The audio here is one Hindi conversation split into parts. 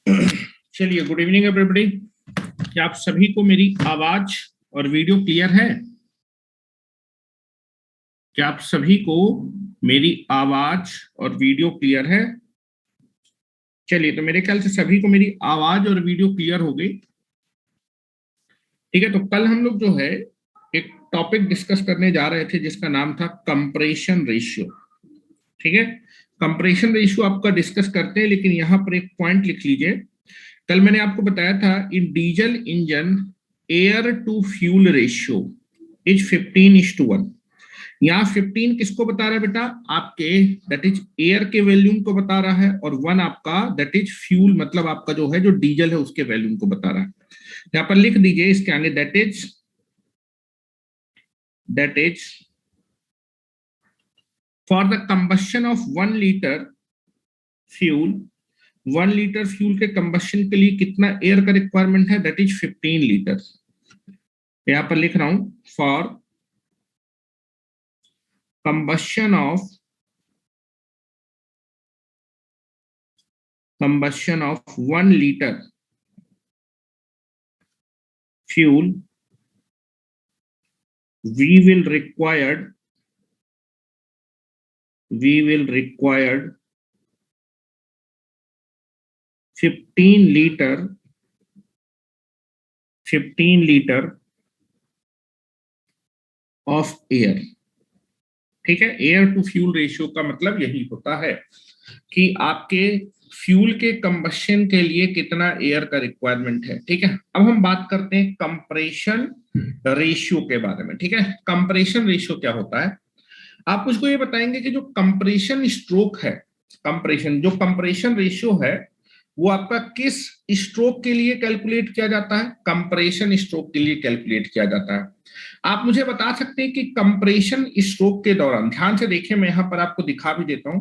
चलिए, गुड इवनिंग एवरीबॉडी। क्या आप सभी को मेरी आवाज और वीडियो क्लियर है? क्या आप सभी को मेरी आवाज और वीडियो क्लियर है? चलिए, तो मेरे ख्याल से सभी को मेरी आवाज और वीडियो क्लियर हो गई। ठीक है, तो कल हम लोग जो है एक टॉपिक डिस्कस करने जा रहे थे जिसका नाम था कंप्रेशन रेशियो। ठीक है, कंप्रेशन रेशियो आपका डिस्कस करते हैं, लेकिन यहां पर एक पॉइंट लिख लीजिए। कल मैंने आपको बताया था in diesel engine air to fuel ratio is 15:1। यहाँ 15 किसको बता रहा है बेटा? आपके दैट इज एयर के वॉल्यूम को बता रहा है, और 1 आपका दैट इज फ्यूल, मतलब आपका जो है जो डीजल है उसके वॉल्यूम को बता रहा है। यहाँ पर लिख दीजिए इसके आगे that is for the combustion of 1 litre fuel, 1 litre fuel के कंबशन के लिए कितना एयर का रिक्वायरमेंट है? That is 15 litre. यहां पर लिख रहा हूं for combustion of 1 liter fuel, we will required 15 liter of air। ठीक है, एयर टू फ्यूल रेशियो का मतलब यही होता है कि आपके फ्यूल के कंबशन के लिए कितना एयर का रिक्वायरमेंट है। ठीक है, अब हम बात करते हैं कंप्रेशन रेशियो के बारे में। ठीक है, कंप्रेशन रेशियो क्या होता है? आप मुझको ये बताएंगे कि जो कंप्रेशन स्ट्रोक है, जो कंप्रेशन रेशियो है वो आपका किस स्ट्रोक के लिए कैलकुलेट किया जाता है? कंप्रेशन स्ट्रोक के लिए कैलकुलेट किया जाता है। आप मुझे बता सकते हैं कि कंप्रेशन स्ट्रोक के दौरान, ध्यान से देखिए, मैं यहां पर आपको दिखा भी देता हूं,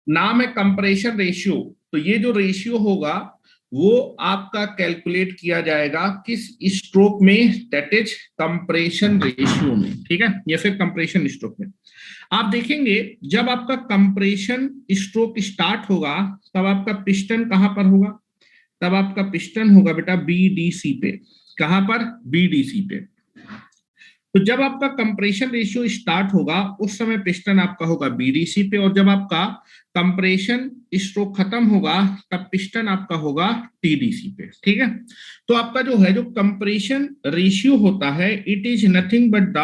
नाम है कंप्रेशन रेशियो। तो ये जो रेशियो होगा वो आपका कैलकुलेट किया जाएगा किस स्ट्रोक में? दैट इज कंप्रेशन रेशियो में। ठीक है, या फिर कंप्रेशन स्ट्रोक में। आप देखेंगे जब आपका कंप्रेशन स्ट्रोक स्टार्ट होगा तब आपका पिस्टन कहां पर होगा? तब आपका पिस्टन होगा बेटा बीडीसी पे। कहां पर? बीडीसी पे। तो जब आपका कंप्रेशन रेशियो स्टार्ट होगा उस समय पिस्टन आपका होगा बीडीसी पे, और जब आपका कंप्रेशन स्ट्रोक खत्म होगा तब पिस्टन आपका होगा टीडीसी पे। ठीक है, तो आपका जो है जो कंप्रेशन रेशियो होता है it is nothing but the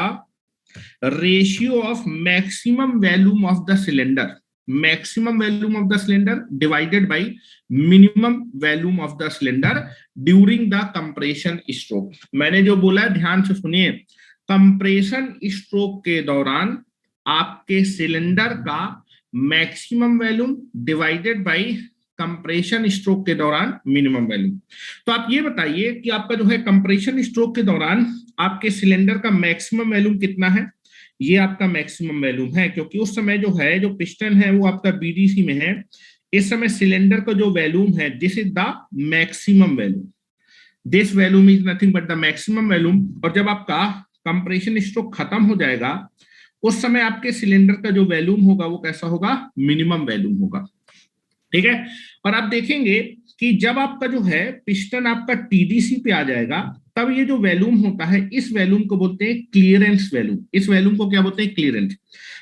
ratio of maximum volume of the cylinder, maximum volume of the cylinder divided by minimum volume of the cylinder during the compression stroke. मैंने जो बोला है ध्यान से सुनिए, कंप्रेशन स्ट्रोक के दौरान आपके सिलेंडर का maximum volume divided by compression stroke के दौरान मिनिमम वॉल्यूम। तो आप ये बताइए कि आपका जो है कंप्रेशन स्ट्रोक के दौरान आपके सिलेंडर का मैक्सिमम वॉल्यूम कितना है? ये आपका मैक्सिमम वॉल्यूम है, क्योंकि उस समय जो है जो पिस्टन है वो आपका बीडीसी में है। इस समय सिलेंडर का जो वॉल्यूम है this is the maximum volume, this volume is nothing but the maximum volume. और जब आपका कंप्रेशन स्ट्रोक खत्म हो जाएगा उस समय आपके सिलेंडर का जो वॉल्यूम होगा वो कैसा होगा? मिनिमम वॉल्यूम होगा। ठीक है, और आप देखेंगे कि जब आपका जो है पिस्टन आपका टीडीसी पे आ जाएगा तब ये जो वॉल्यूम होता है इस वॉल्यूम को बोलते हैं क्लियरेंस वॉल्यूम। इस वॉल्यूम को क्या बोलते हैं? क्लियरेंस।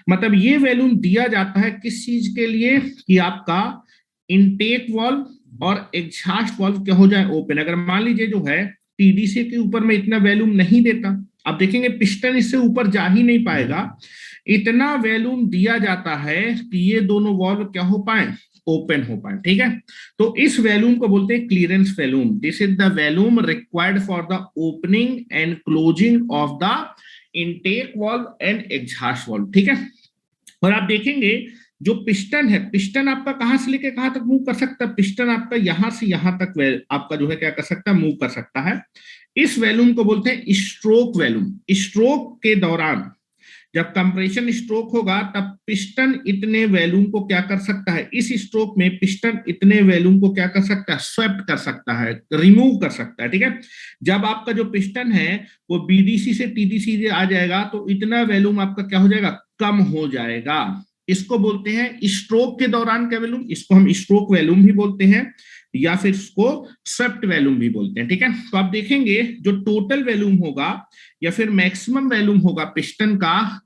मतलब ये वॉल्यूम दिया जाता है किस चीज के लिए? कि आपका इनटेक वाल्व और एग्जॉस्ट वाल्व क्या हो जाए? ओपन। अगर मान लीजिए जो है टीडीसी के ऊपर में इतना वॉल्यूम नहीं देता, आप देखेंगे पिस्टन इससे ऊपर जा ही नहीं पाएगा, इतना वॉल्यूम दिया जाता है कि ये दोनों वाल्व क्या हो पाए? ओपन हो पाए। ठीक है, तो इस वॉल्यूम को बोलते हैं clearance volume. This is the volume required for the opening and closing of the intake valve and exhaust valve. ठीक है, और आप देखेंगे जो पिस्टन है, पिस्टन आपका कहां से लेके कहां तक मूव कर सकता है? पिस्टन आपका यहां से यहां तक आपका जो है क्या कर सकता है? मूव कर सकता है। इस वॉल्यूम को बोलते हैं स्ट्रोक वॉल्यूम। स्ट्रोक के दौरान जब कंप्रेशन स्ट्रोक होगा तब पिस्टन इतने वॉल्यूम को क्या कर सकता है? इस स्ट्रोक में पिस्टन इतने वॉल्यूम को क्या कर सकता है? स्वेप्ट कर सकता है, रिमूव कर सकता है। ठीक है, जब आपका जो पिस्टन है वो बीडीसी से टीडीसी आ जाएगा तो इतना वॉल्यूम आपका क्या हो जाएगा? कम हो जाएगा। इसको बोलते हैं स्ट्रोक के दौरान क्या वॉल्यूम? इसको हम स्ट्रोक वॉल्यूम भी बोलते हैं, या फिर उसको स्वेप्ट वैल्यूम भी बोलते हैं, ठीक है। तो आप देखेंगे जो टोटल वैल्यूम होगा या फिर मैक्सिमम वैल्यूम होगा पिस्टन का,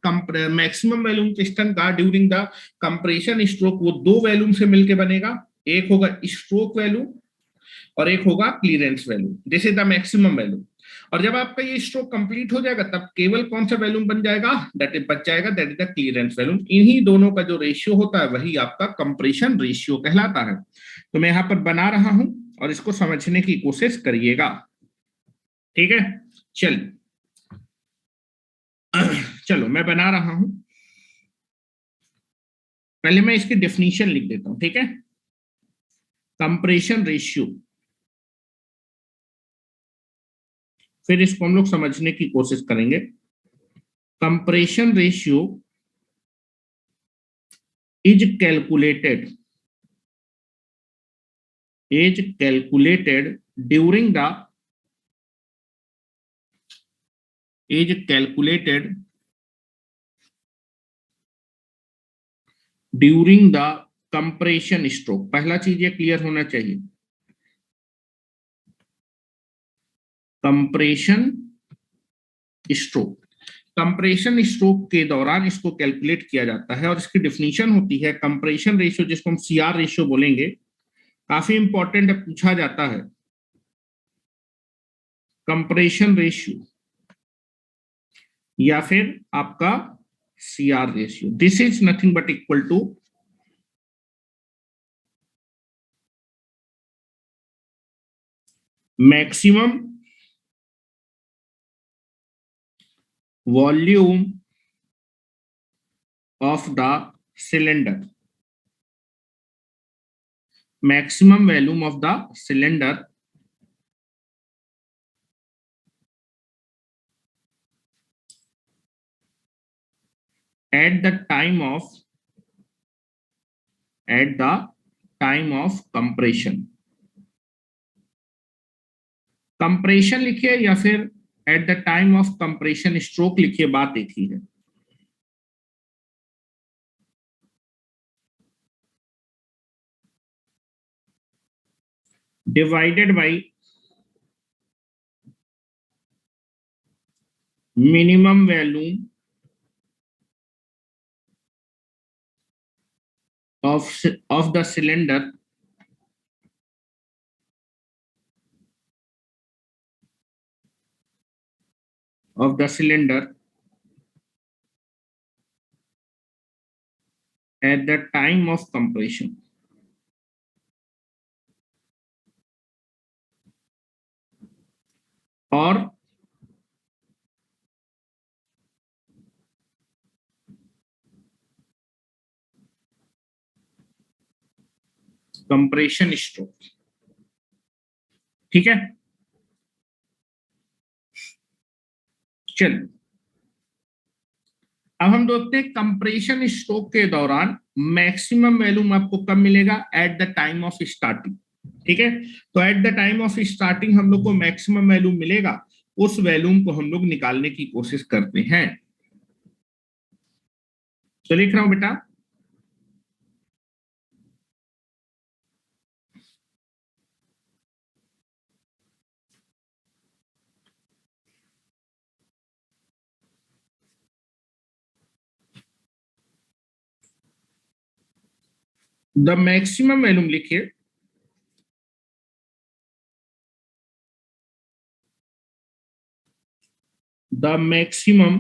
मैक्सिमम वैल्यूम पिस्टन का ड्यूरिंग द कंप्रेशन स्ट्रोक, वो दो वैल्यूम से मिलकर बनेगा। एक होगा स्ट्रोक वैल्यू और एक होगा clearance value, this is the maximum value. और जब आपका ये स्ट्रोक कंप्लीट हो जाएगा तब केवल कौन सा वैल्यूम बन जाएगा, दैट इज बच जाएगा, that is the clearance volume. इन्हीं दोनों का जो रेशियो होता है वही आपका कंप्रेशन रेशियो कहलाता है। तो मैं यहां पर बना रहा हूं और इसको समझने की कोशिश करिएगा, ठीक है। चल चलो मैं बना रहा हूं, पहले मैं इसकी डेफिनेशन लिख देता हूं, ठीक है। कंप्रेशन रेशियो, फिर इसको हम लोग समझने की कोशिश करेंगे। Compression ratio is calculated during the is calculated during the compression stroke। पहला चीज ये क्लियर होना चाहिए, कंप्रेशन स्ट्रोक, कंप्रेशन स्ट्रोक के दौरान इसको कैलकुलेट किया जाता है और इसकी डिफिनीशन होती है कंप्रेशन रेशियो, जिसको हम सीआर रेशियो बोलेंगे। काफी इंपॉर्टेंट है, पूछा जाता है कंप्रेशन रेशियो या फिर आपका CR ratio. This is nothing but equal to maximum volume of the cylinder, maximum volume of the cylinder at the time of compression। Compression लिखिए या फिर at the time of compression stroke लिखिए, बात एक ही है। Divided by minimum volume of the cylinder at the time of compression। और कंप्रेशन स्ट्रोक, ठीक है। चल अब हम देखते हैं कंप्रेशन स्ट्रोक के दौरान मैक्सिमम वैल्यूम आपको कब मिलेगा, at the time of starting, ठीक है। तो at the time of starting हम लोग को मैक्सिमम वैल्यूम मिलेगा, उस वैल्यूम को हम लोग निकालने की कोशिश करते हैं। तो लिख रहा हूं बेटा, द मैक्सिमम वैल्यूम लिखिए, the maximum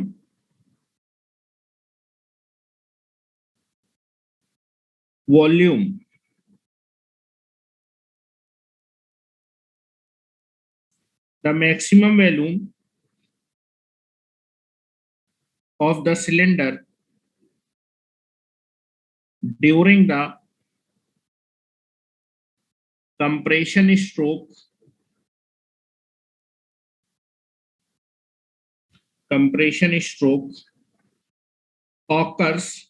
volume the maximum volume of the cylinder during the compression stroke occurs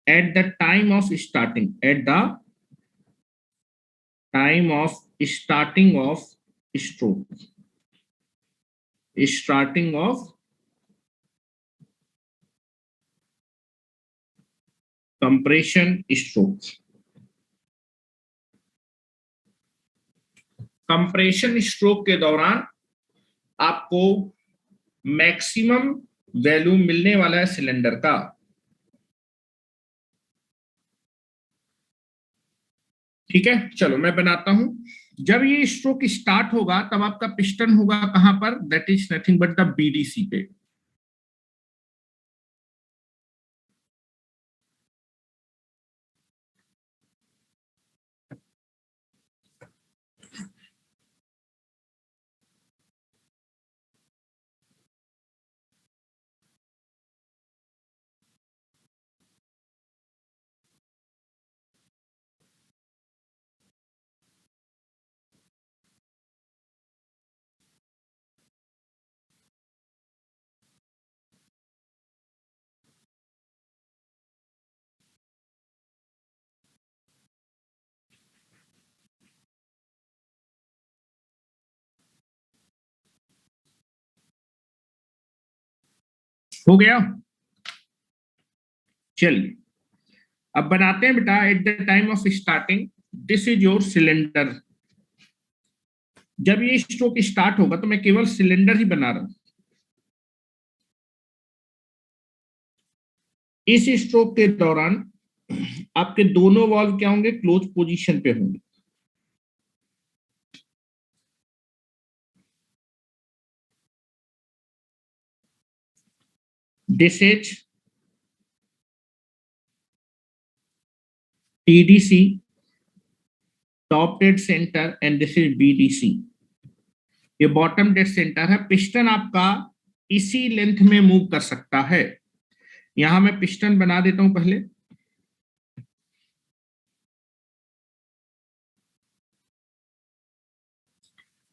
at the time of starting, at the time of starting of stroke, starting of compression stroke. Compression stroke के दौरान आपको मैक्सिमम वैल्यू मिलने वाला है सिलेंडर का। ठीक है, चलो मैं बनाता हूं। जब ये स्ट्रोक स्टार्ट होगा तब आपका पिस्टन होगा कहां पर, that is nothing but the BDC पे। हो गया, चलिए अब बनाते हैं बेटा। At the time of starting this is your cylinder. जब ये स्ट्रोक स्टार्ट होगा तो मैं केवल सिलेंडर ही बना रहा हूं। इस स्ट्रोक के दौरान आपके दोनों वाल्व क्या होंगे, क्लोज पोजीशन पे होंगे। This is TDC top dead centre and this is BDC. ये बॉटम डेड सेंटर है। पिस्टन आपका इसी लेंथ में मूव कर सकता है। यहां मैं पिस्टन बना देता हूं पहले।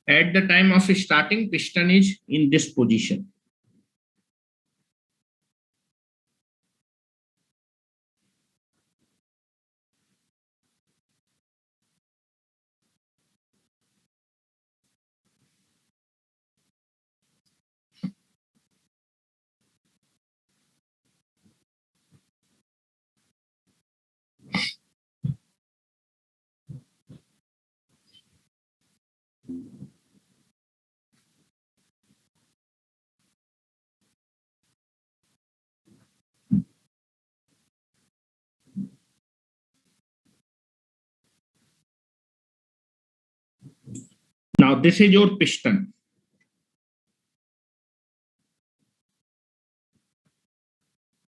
At the time of starting, piston is in this position. Now this is your piston.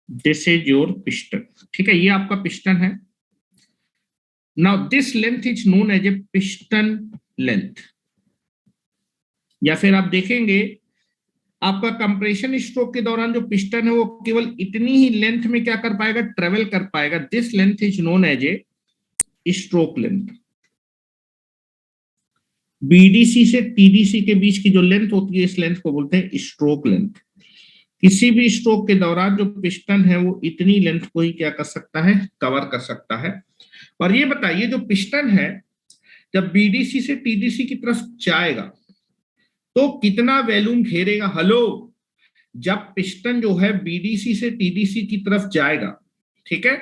This is your piston. ठीक है, ये आपका पिस्टन है। Now this length is known as a piston length. या फिर आप देखेंगे आपका कंप्रेशन स्ट्रोक के दौरान जो पिस्टन है वो केवल इतनी ही लेंथ में क्या कर पाएगा, ट्रेवल कर पाएगा। This length is known as a stroke length. BDC से टीडीसी के बीच की जो लेंथ होती है इस लेंथ को बोलते हैं स्ट्रोक लेंथ। किसी भी स्ट्रोक के दौरान जो पिस्टन है वो इतनी लेंथ को ही क्या कर सकता है, कवर कर सकता है। और ये बताइए जो पिस्टन है जब बीडीसी से टीडीसी की तरफ जाएगा तो कितना वैल्यूम घेरेगा। हेलो, जब पिस्टन जो है बीडीसी से टीडीसी की तरफ जाएगा, ठीक है,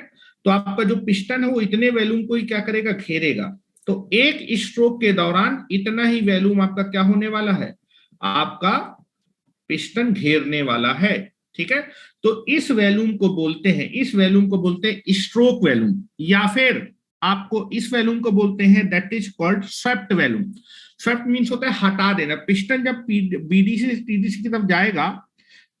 तो आपका जो पिस्टन है वो इतने वैल्यूम को ही क्या करेगा, घेरेगा। तो एक स्ट्रोक के दौरान इतना ही वैल्यूम आपका क्या होने वाला है, आपका पिस्टन घेरने वाला है। ठीक है, तो इस वैल्यूम को बोलते हैं, इस वैल्यूम को बोलते हैं स्ट्रोक वैल्यूम, या फिर आपको इस वैल्यूम को बोलते हैं that is called swept volume. Swept means होता है हटा देना। पिस्टन जब बीडीसी से टीडीसी की तरफ जाएगा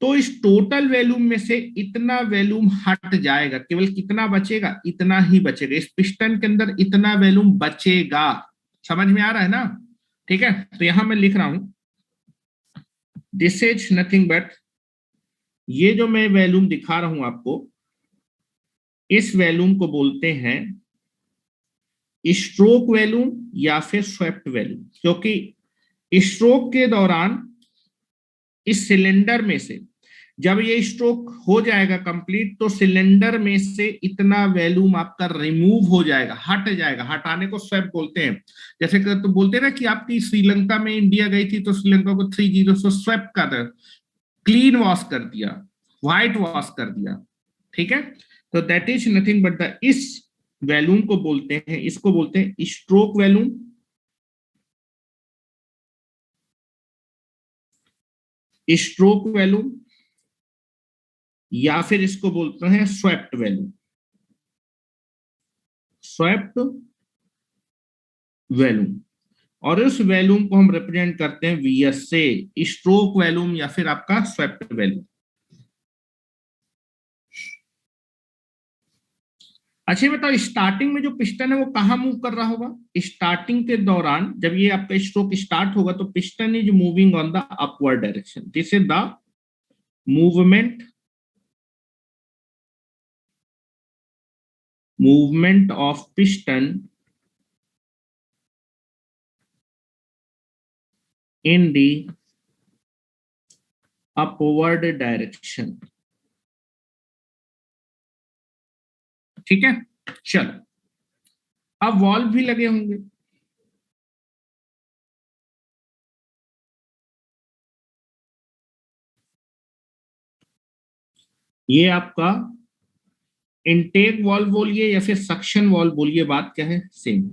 तो इस टोटल वैल्यूम में से इतना वैल्यूम हट जाएगा, केवल कितना बचेगा, इतना ही बचेगा। इस पिस्टन के अंदर इतना वैल्यूम बचेगा। समझ में आ रहा है ना? ठीक है, तो यहां मैं लिख रहा हूं दिस इज नथिंग बट, ये जो मैं वैल्यूम दिखा रहा हूं आपको, इस वैल्यूम को बोलते हैं स्ट्रोक वैल्यूम या फिर स्वेप्ट वैल्यूम। क्योंकि स्ट्रोक के दौरान इस सिलेंडर में से जब ये स्ट्रोक हो जाएगा कंप्लीट तो सिलेंडर में से इतना वैल्यूम आपका रिमूव हो जाएगा, हट जाएगा। हटाने को स्वेप बोलते हैं। जैसे कि तो बोलते हैं ना कि आपकी श्रीलंका में इंडिया गई थी तो श्रीलंका को 3-0 से स्वेप कर, क्लीन वॉश कर दिया, व्हाइट वॉश कर दिया। ठीक है, तो that is nothing but the, इस वैल्यूम को बोलते हैं, इसको बोलते हैं स्ट्रोक वैल्यूम, स्ट्रोक वैल्यूम, या फिर इसको बोलते हैं स्वेप्ट वैल्यूम, स्वेप्ट वैल्यूम। और उस वैल्यूम को हम रिप्रेजेंट करते हैं वीएस से, स्ट्रोक वैल्यूम या फिर आपका स्वेप्ट वैल्यूम। अच्छा ये बताओ, स्टार्टिंग में जो पिस्टन है वो कहाँ मूव कर रहा होगा? स्टार्टिंग के दौरान जब ये आपका स्ट्रोक स्टार्ट होगा तो piston is moving on the upward direction, this is the movement, movement of piston in the upward direction. ठीक है, चलो अब वॉल्व भी लगे होंगे, ये आपका इनटेक वॉल्व बोलिए या फिर सक्शन वॉल्व बोलिए, बात क्या है, सेम।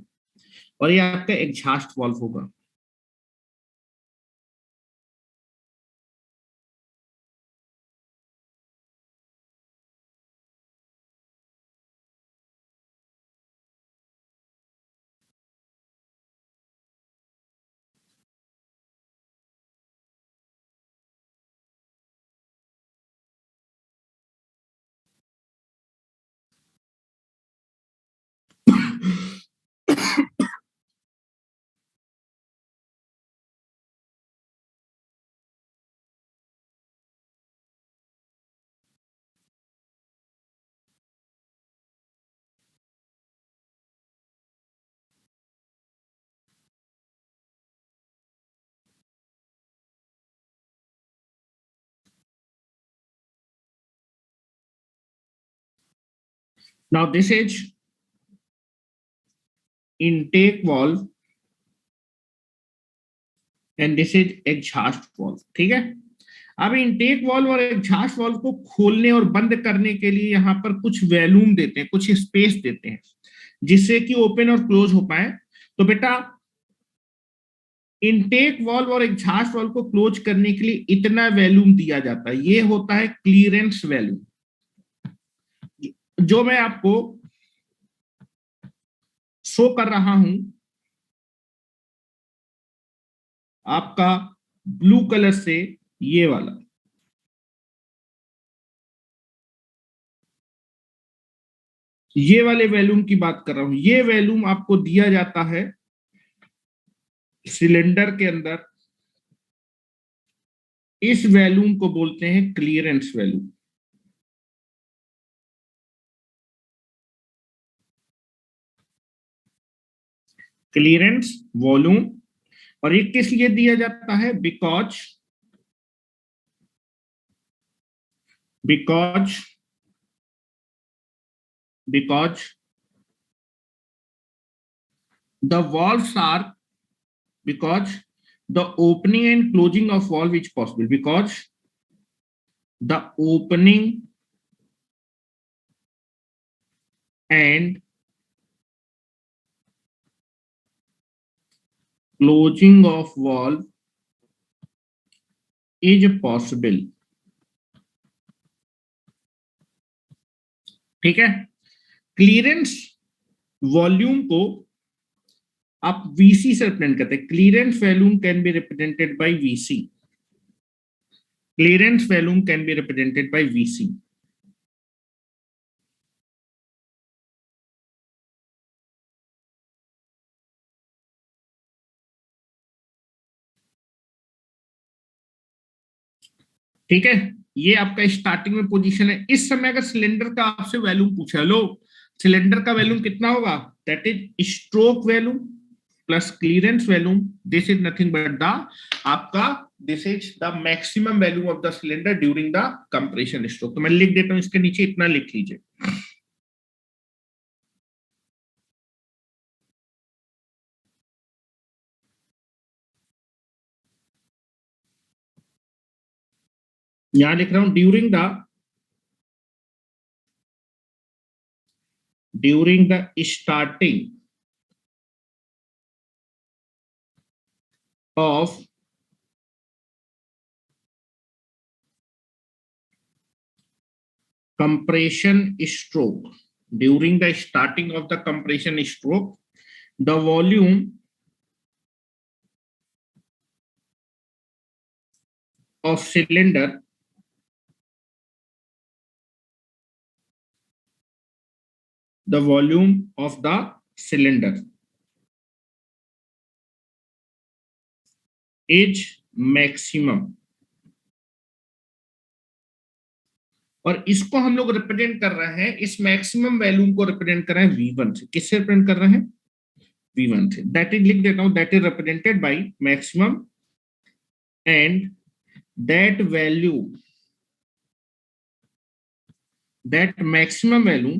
और ये आपका एग्जॉस्ट वॉल्व होगा। Now this is intake valve and this is exhaust valve. ठीक है, अब इंटेक वाल्व और एग्जॉस्ट वाल्व को खोलने और बंद करने के लिए यहाँ पर कुछ वैल्यूम देते हैं, कुछ स्पेस देते हैं जिससे कि ओपन और क्लोज हो पाए। तो बेटा इंटेक वाल्व और एग्जॉस्ट वाल्व को क्लोज करने के लिए इतना वैल्यूम दिया जाता है, ये होता है क्लियरेंस वैल्यूम, जो मैं आपको शो कर रहा हूं आपका ब्लू कलर से, ये वाला, ये वाले वैल्यूम की बात कर रहा हूं। ये वैल्यूम आपको दिया जाता है सिलेंडर के अंदर, इस वैल्यूम को बोलते हैं क्लियरेंस वैल्यूम। Clearance volume. और ये किस लिए दिया जाता है? Because because because the valves are, because the opening and closing of valve is possible, because the opening and closing of valve is possible। ठीक है, क्लियरेंस वॉल्यूम को आप वीसी से रिप्रेजेंट करते हैं। Clearance volume can be represented by VC, clearance volume can be represented by VC. ठीक है, ये आपका स्टार्टिंग में पोजीशन है। इस समय अगर सिलेंडर का आपसे वैल्यूम पूछा, लो सिलेंडर का वैल्यूम कितना होगा, that is stroke volume plus clearance volume, this is nothing but the आपका, this is the maximum volume of the cylinder during the compression stroke. तो मैं लिख देता हूं इसके नीचे, इतना लिख लीजिए। यहां लिख रहा हूं during the during the starting of compression stroke, during the starting of the compression stroke, the volume of cylinder is maximum। और इसको हम लोग रिप्रेजेंट कर रहे हैं, इस मैक्सिमम वैल्यू को रिप्रेजेंट कर रहे हैं V1 से। किससे रिप्रेजेंट कर रहे हैं? V1 से। दैट इज लिख देता हूं, that is represented by maximum and that value, that maximum value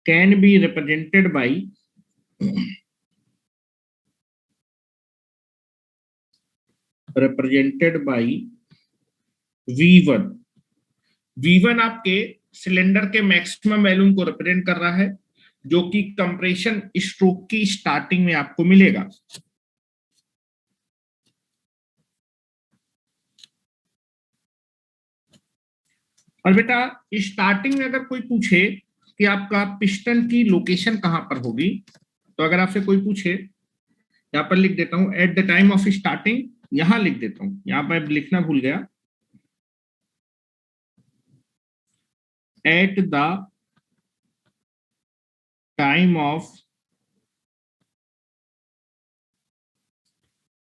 can be represented by V1। V1 आपके सिलेंडर के मैक्सिमम वैल्यू को रिप्रेजेंट कर रहा है, जो कि कंप्रेशन स्ट्रोक की स्टार्टिंग में आपको मिलेगा। और बेटा स्टार्टिंग में अगर कोई पूछे कि आपका पिस्टन की लोकेशन कहां पर होगी, तो अगर आपसे कोई पूछे, यहां पर लिख देता हूं at the time of starting, यहां लिख देता हूं, यहां पर लिखना भूल गया, at the time of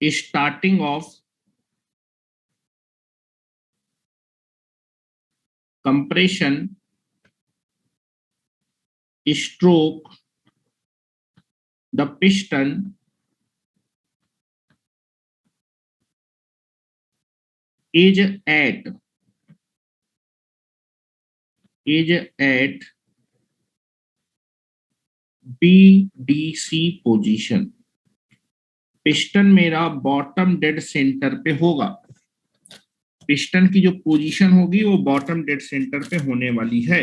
starting of compression stroke, the piston is at BDC position. Piston मेरा बॉटम डेड सेंटर पे होगा, पिस्टन की जो पोजीशन होगी वो बॉटम डेड सेंटर पे होने वाली है।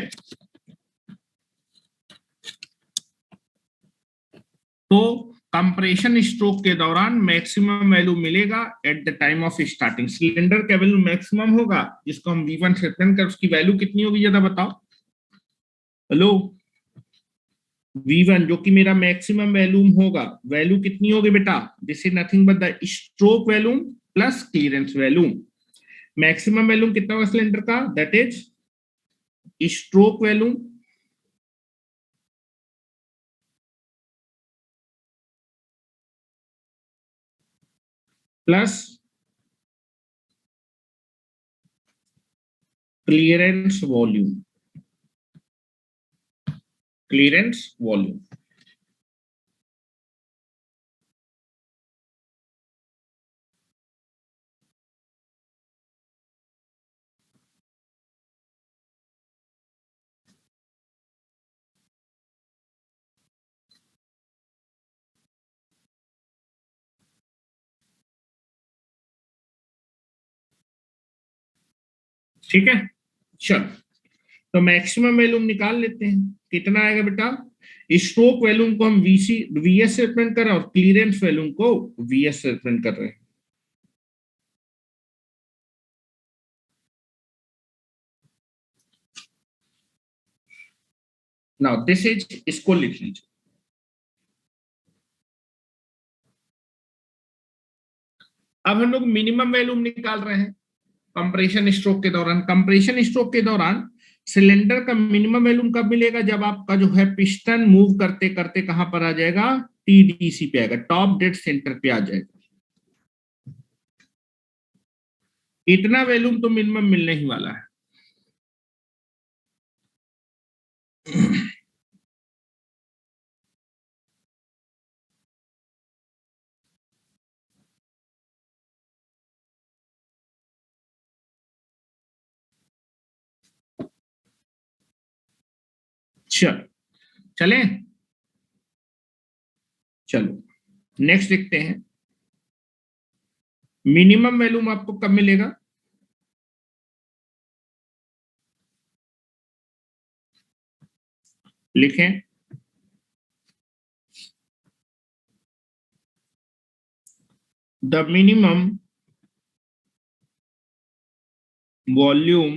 तो कंप्रेशन स्ट्रोक के दौरान मैक्सिमम वैल्यू मिलेगा at the time of starting. Cylinder का वैल्यू मैक्सिमम होगा, जिसको हम V1 से रिप्रेजेंट कर, उसकी वैल्यू कितनी होगी ज्यादा बताओ? हेलो, V1 जो कि मेरा मैक्सिमम वैल्यू होगा, वैल्यू कितनी होगी बेटा? This is nothing but the stroke value plus clearance value. Maximum value कितना होगा सिलेंडर का? That is stroke value plus clearance volume, clearance volume. ठीक है, चलो तो मैक्सिमम वैल्यूम निकाल लेते हैं, कितना आएगा बेटा? स्ट्रोक वैल्यूम को हम VS से रिप्रेजेंट कर रहे हैं और क्लियरेंस वैल्यूम को VS से रिप्रेजेंट कर रहे हैं। नाउ दिस इज, इसको लिख लीजिए। अब हम लोग मिनिमम वैल्यूम निकाल रहे हैं कंप्रेशन स्ट्रोक के दौरान। कंप्रेशन स्ट्रोक के दौरान सिलेंडर का मिनिमम वैल्यूम कब मिलेगा? जब आपका जो है पिस्टन मूव करते करते कहां पर आ जाएगा? TDC पे आएगा, टॉप डेड सेंटर पे आ जाएगा। इतना वैल्यूम तो मिनिमम मिलने ही वाला है। चलो चले, चलो नेक्स्ट देखते हैं। मिनिमम वैल्यूम आपको कब मिलेगा? लिखें, the minimum volume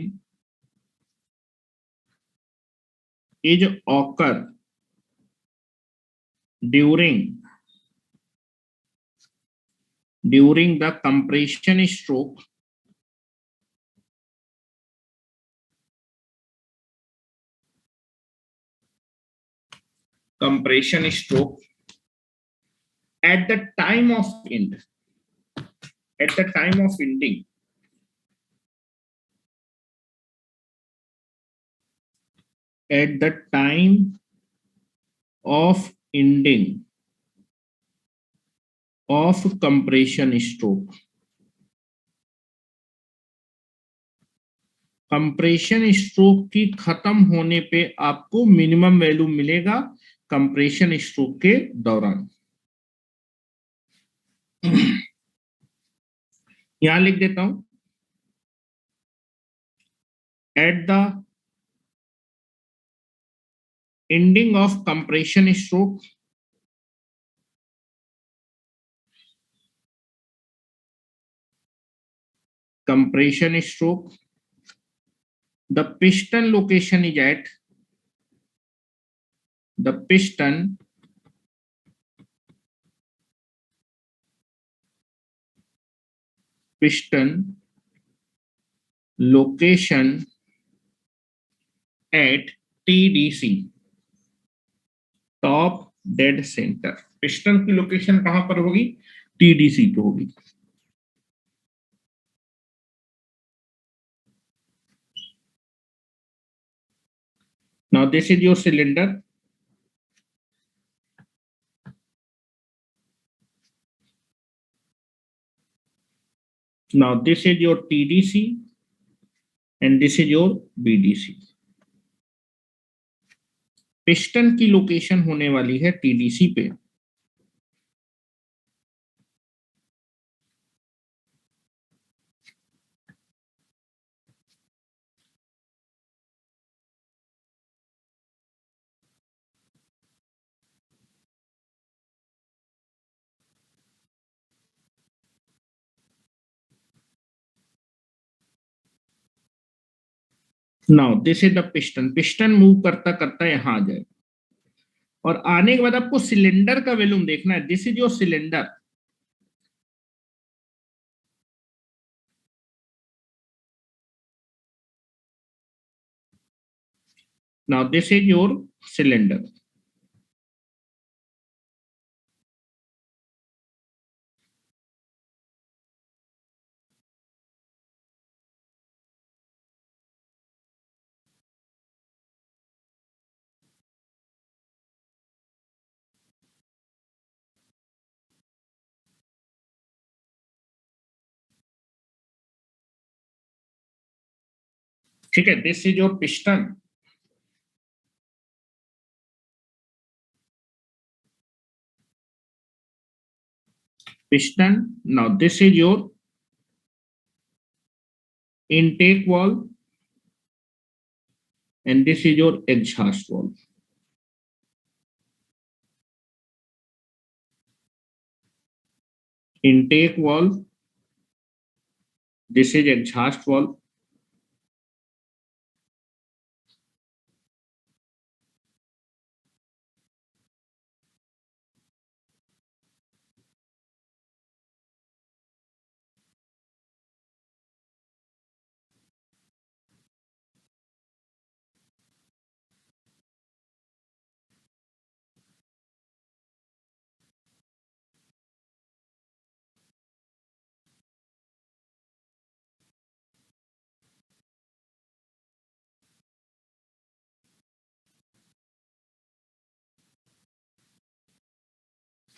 is occur during the compression stroke at the time of end, at the time of ending, at the time of ending of compression stroke. Compression stroke की खत्म होने पे आपको मिनिमम वैल्यू मिलेगा कंप्रेशन स्ट्रोक के दौरान। यहां लिख देता हूं, at the ending of compression stroke, the piston location is at the piston location at TDC, top dead centre. Piston की लोकेशन कहां पर होगी? TDC पे होगी। Now this is your cylinder. Now this is your TDC and this is your BDC. Piston की लोकेशन होने वाली है TDC पे, now this is the piston. Piston move करता करता यहां आ जाए और आने के बाद आपको सिलेंडर का वॉल्यूम देखना है। This is your cylinder, now this is your cylinder. ठीक है, this is your piston, now this is your intake valve and this is your exhaust valve. Intake valve, this is exhaust valve.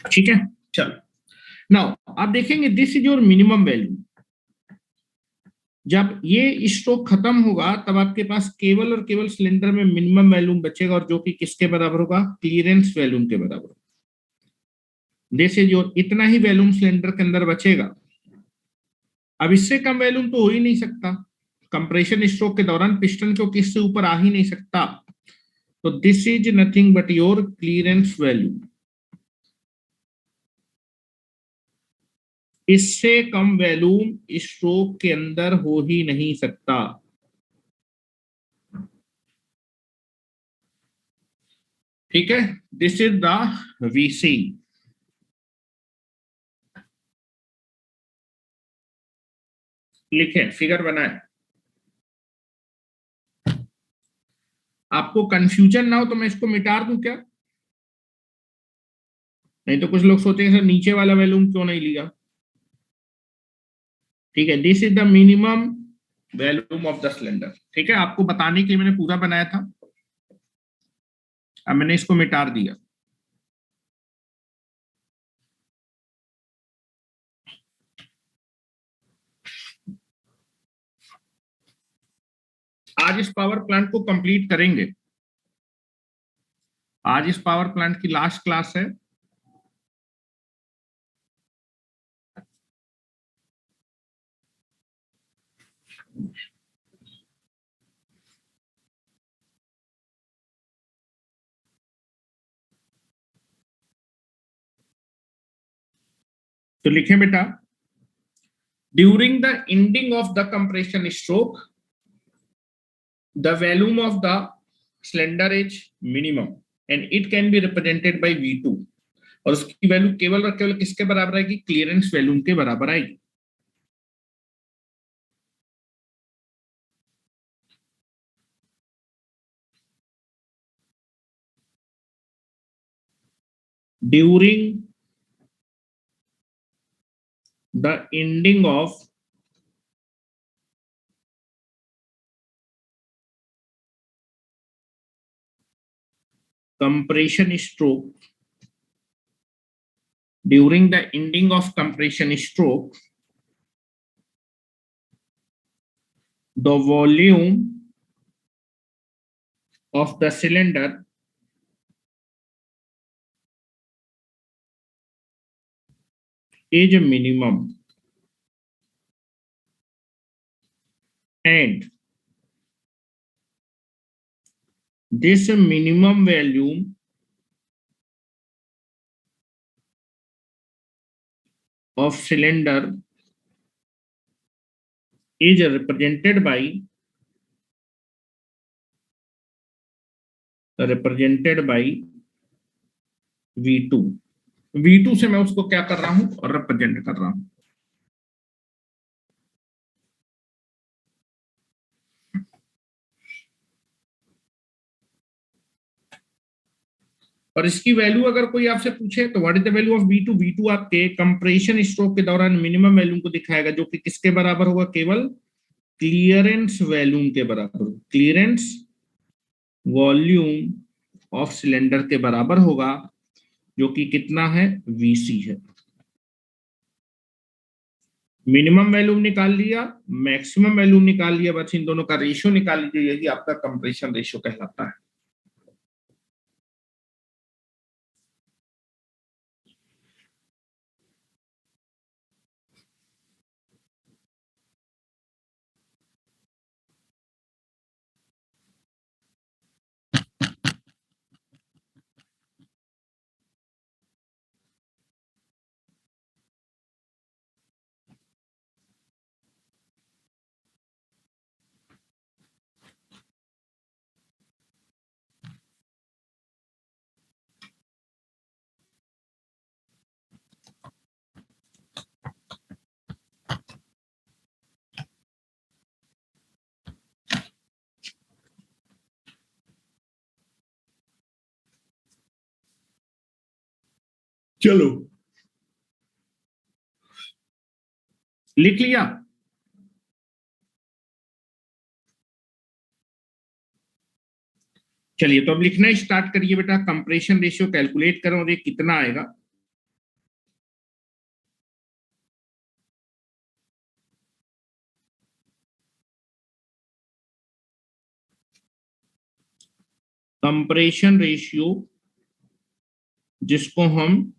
ठीक है, चलो नाउ आप देखेंगे this is your minimum value. जब ये स्ट्रोक खत्म होगा तब आपके पास केवल और केवल सिलेंडर में मिनिमम वैल्यूम बचेगा और जो कि किसके बराबर होगा? क्लियरेंस वैल्यूम के बराबर होगा। दिस इज योर, इतना ही वैल्यूम सिलेंडर के अंदर बचेगा अब इससे कम वॉल्यूम तो हो ही नहीं सकता, कंप्रेशन स्ट्रोक के दौरान पिस्टन को किससे ऊपर आ ही नहीं सकता, तो this is nothing but your clearance value. इससे कम वॉल्यूम स्ट्रोक के अंदर हो ही नहीं सकता। ठीक है, दिस इज द वीसी। लिखें, फिगर बनाए। आपको कंफ्यूजन ना हो तो मैं इसको मिटा दूं क्या? नहीं तो कुछ लोग सोचेंगे सर नीचे वाला वैल्यूम क्यों नहीं लिया। ठीक है, this is the minimum volume of the cylinder. ठीक है, आपको बताने के लिए मैंने पूरा बनाया था, अब मैंने इसको मिटा दिया। आज इस पावर प्लांट को कंप्लीट करेंगे। आज इस पावर प्लांट की लास्ट क्लास है। तो लिखें बेटा, during the ending of the compression stroke the volume of the cylinder is minimum and it can be represented by V2, और उसकी वैल्यू केवल और केवल किसके बराबर आएगी? क्लियरेंस वैल्यूम के बराबर आएगी। During the ending of compression stroke, during the ending of compression stroke, the volume of the cylinder is minimum and this minimum volume of cylinder is represented by V2। V2 से मैं उसको क्या कर रहा हूं? रिप्रेजेंट कर रहा हूं। और इसकी वैल्यू अगर कोई आपसे पूछे तो what is the value of V2? V2 आपके कंप्रेशन स्ट्रोक के दौरान मिनिमम वैल्यू को दिखाएगा, जो कि किसके बराबर होगा? केवल क्लियरेंस वैल्यूम के बराबर, क्लियरेंस वॉल्यूम ऑफ सिलेंडर के बराबर होगा, जो कि कितना है? Vc है। मिनिमम वैल्यूम निकाल लिया, मैक्सिमम वैल्यूम निकाल लिया, बस इन दोनों का रेशियो निकाल लीजिए, यही आपका कंप्रेशन रेशियो कहलाता है। चलो, लिख लिया? चलिए, तो अब लिखना स्टार्ट करिए बेटा। कंप्रेशन रेशियो कैलकुलेट करो और ये कितना आएगा? कंप्रेशन रेशियो, जिसको हम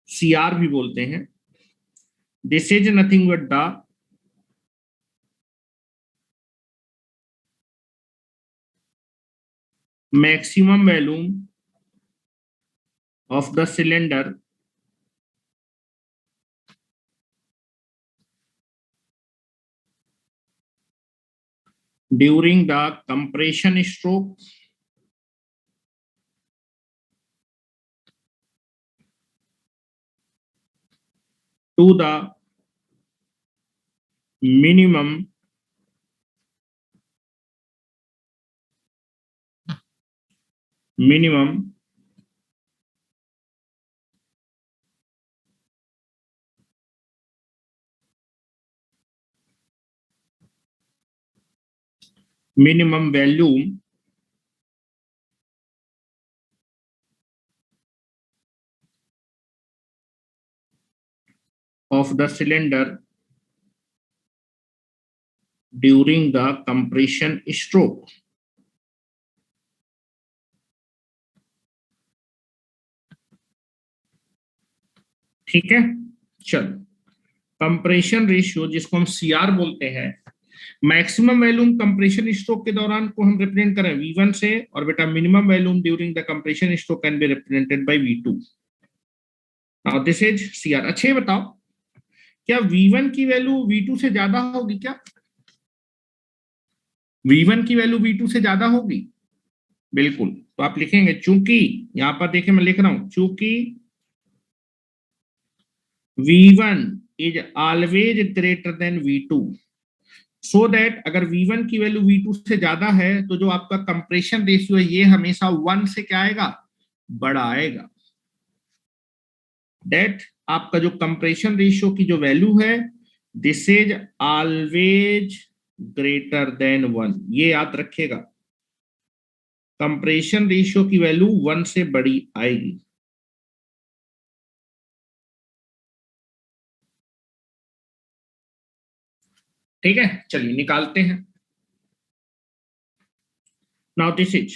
CR भी बोलते हैं, this is nothing but the maximum volume of the cylinder during the compression stroke to the minimum volume of the cylinder during the compression stroke. ठीक है, चलो कंप्रेशन रेशियो जिसको हम सीआर बोलते हैं, मैक्सिमम वैल्यूम कंप्रेशन स्ट्रोक के दौरान को हम रिप्रेजेंट करें V1 से, और बेटा minimum volume during the compression stroke can be represented by V2. Now this is CR. अच्छे बताओ, क्या V1 की वैल्यू V2 से ज्यादा होगी क्या? V1 की वैल्यू V2 से ज्यादा होगी? बिल्कुल. तो आप लिखेंगे चूंकि, यहां पर देखें मैं लिख रहा हूं, चूंकि V1 is always greater than V2, so that अगर V1 की वैल्यू V2 से ज्यादा है तो जो आपका कंप्रेशन रेशियो है ये हमेशा 1 से क्या आएगा? बड़ा आएगा. दैट आपका जो कंप्रेशन रेशियो की जो वैल्यू है, this is always greater than 1. ये याद रखिएगा, कंप्रेशन रेशियो की वैल्यू 1 से बड़ी आएगी. ठीक है, चलिए निकालते हैं. नाउ दिस इज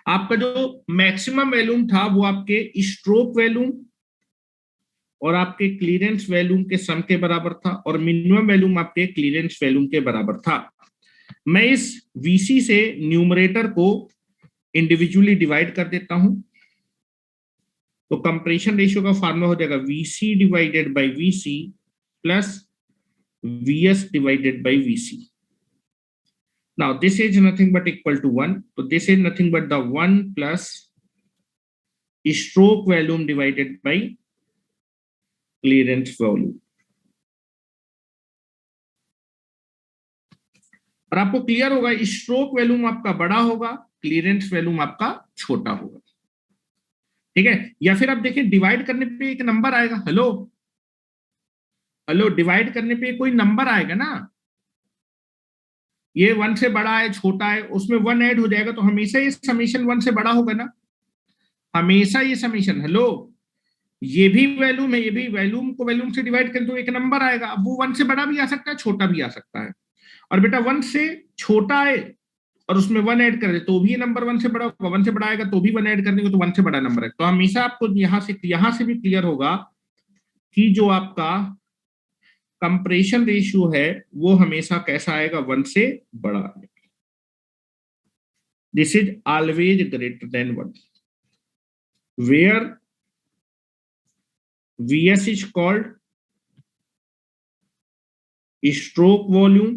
आपका जो मैक्सिमम वैल्यूम था वो आपके स्ट्रोक वैल्यूम और आपके क्लीयरेंस वैल्यूम के सम के बराबर था, और मिनिमम वैल्यूम आपके क्लीयरेंस वैल्यूम के बराबर था. मैं इस VC से न्यूमरेटर को इंडिविजुअली डिवाइड कर देता हूं. तो कंप्रेशन रेशियो का फार्मूला हो जाएगा VC divided by VC plus VS divided by VC. Now this is nothing but equal to 1. So this is nothing but the 1 plus stroke volume divided by clearance volume. और आपको क्लियर होगा, स्ट्रोक वैल्यूम आपका बड़ा होगा, क्लियरेंस वैल्यूम आपका छोटा होगा. ठीक है, या फिर आप देखिए डिवाइड करने पे एक नंबर आएगा. हेलो हेलो, डिवाइड करने पे कोई नंबर आएगा ना, ये 1 से बड़ा है छोटा है, उसमें 1 ऐड हो जाएगा, तो हमेशा ये समीशन 1 से बड़ा होगा ना, हमेशा ये समीशन. हेलो, ये भी वैल्यूम है, ये भी वैल्यूम को वैल्यूम से डिवाइड करें तो एक नंबर आएगा. अब वो 1 से बड़ा भी आ सकता है, छोटा भी आ सकता है. और बेटा 1 से छोटा है और उसमें 1 ऐड कर दे तो भी नंबर 1 से बड़ा होगा, 1 से बड़ा आएगा तो भी 1 ऐड कर देंगे तो 1 से बड़ा नंबर है. तो हमेशा आपको यहां से भी क्लियर होगा कि जो आपका कंप्रेशन रेशियो है वो हमेशा कैसा आएगा? 1 से बड़ा आएगा. This is always greater than 1, where VS is called stroke volume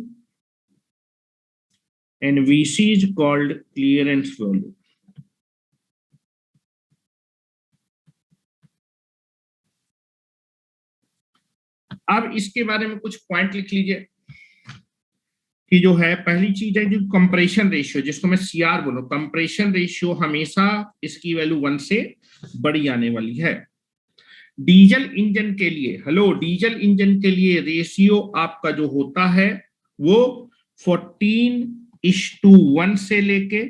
and VC is called clearance volume. अब इसके बारे में कुछ पॉइंट लिख लीजिए कि जो है पहली चीज है जो कंप्रेशन रेशियो, जिसको मैं CR बोलूं, कंप्रेशन रेशियो हमेशा इसकी वैल्यू 1 से बड़ी आने वाली है. डीजल इंजन के लिए, हेलो, डीजल इंजन के लिए रेशियो आपका जो होता है वो 14:1 से लेके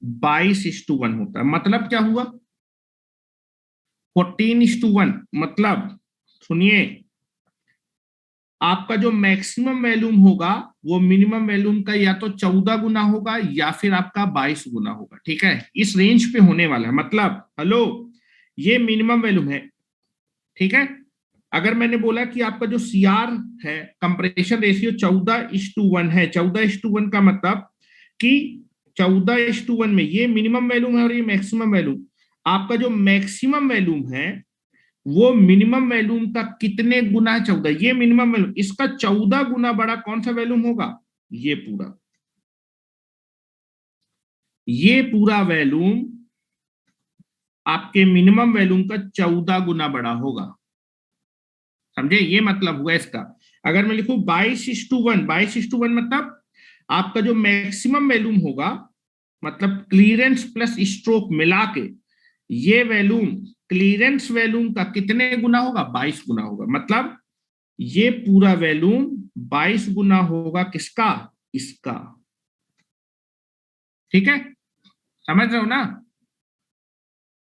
22:1 होता है. मतलब क्या हुआ? 14:1 मतलब सुनिए, आपका जो मैक्सिमम वैल्यूम होगा वो मिनिमम वैल्यूम का या तो 14 गुना होगा या फिर आपका 22 गुना होगा. ठीक है, इस रेंज पे होने वाला है. मतलब हेलो, ये मिनिमम वैल्यूम है. ठीक है, अगर मैंने बोला कि आपका जो CR है कंप्रेशन रेशियो 14:1 है, 14:1 का मतलब कि 14:1 में ये मिनिमम वैल्यूम है और ये मैक्सिमम वैल्यूम। आपका जो मैक्सिमम वैल्यूम है वो मिनिमम वैल्यूम का कितने गुना है? 14। ये मिनिमम वैल्यूम, इसका 14 गुना बड़ा कौन सा वैल्यूम होगा? ये पूरा, ये पूरा वैल्यूम आपके मिनिमम वैल्यूम का 14 गुना बड़ा होगा। समझे? ये मतलब हुआ इसका। अगर मैं लिखूं 22:1, 22:1 मतलब आपका जो मैक्सिमम वैल्यूम होगा, मतलब क्लीयरेंस प्लस स्ट्रोक मिला के, ये वैल्यूम क्लीयरेंस वैल्यूम का कितने गुना होगा? 22 गुना होगा। मतलब ये पूरा वैल्यूम 22 गुना होगा किसका? इसका। ठीक है, समझ रहे हो ना?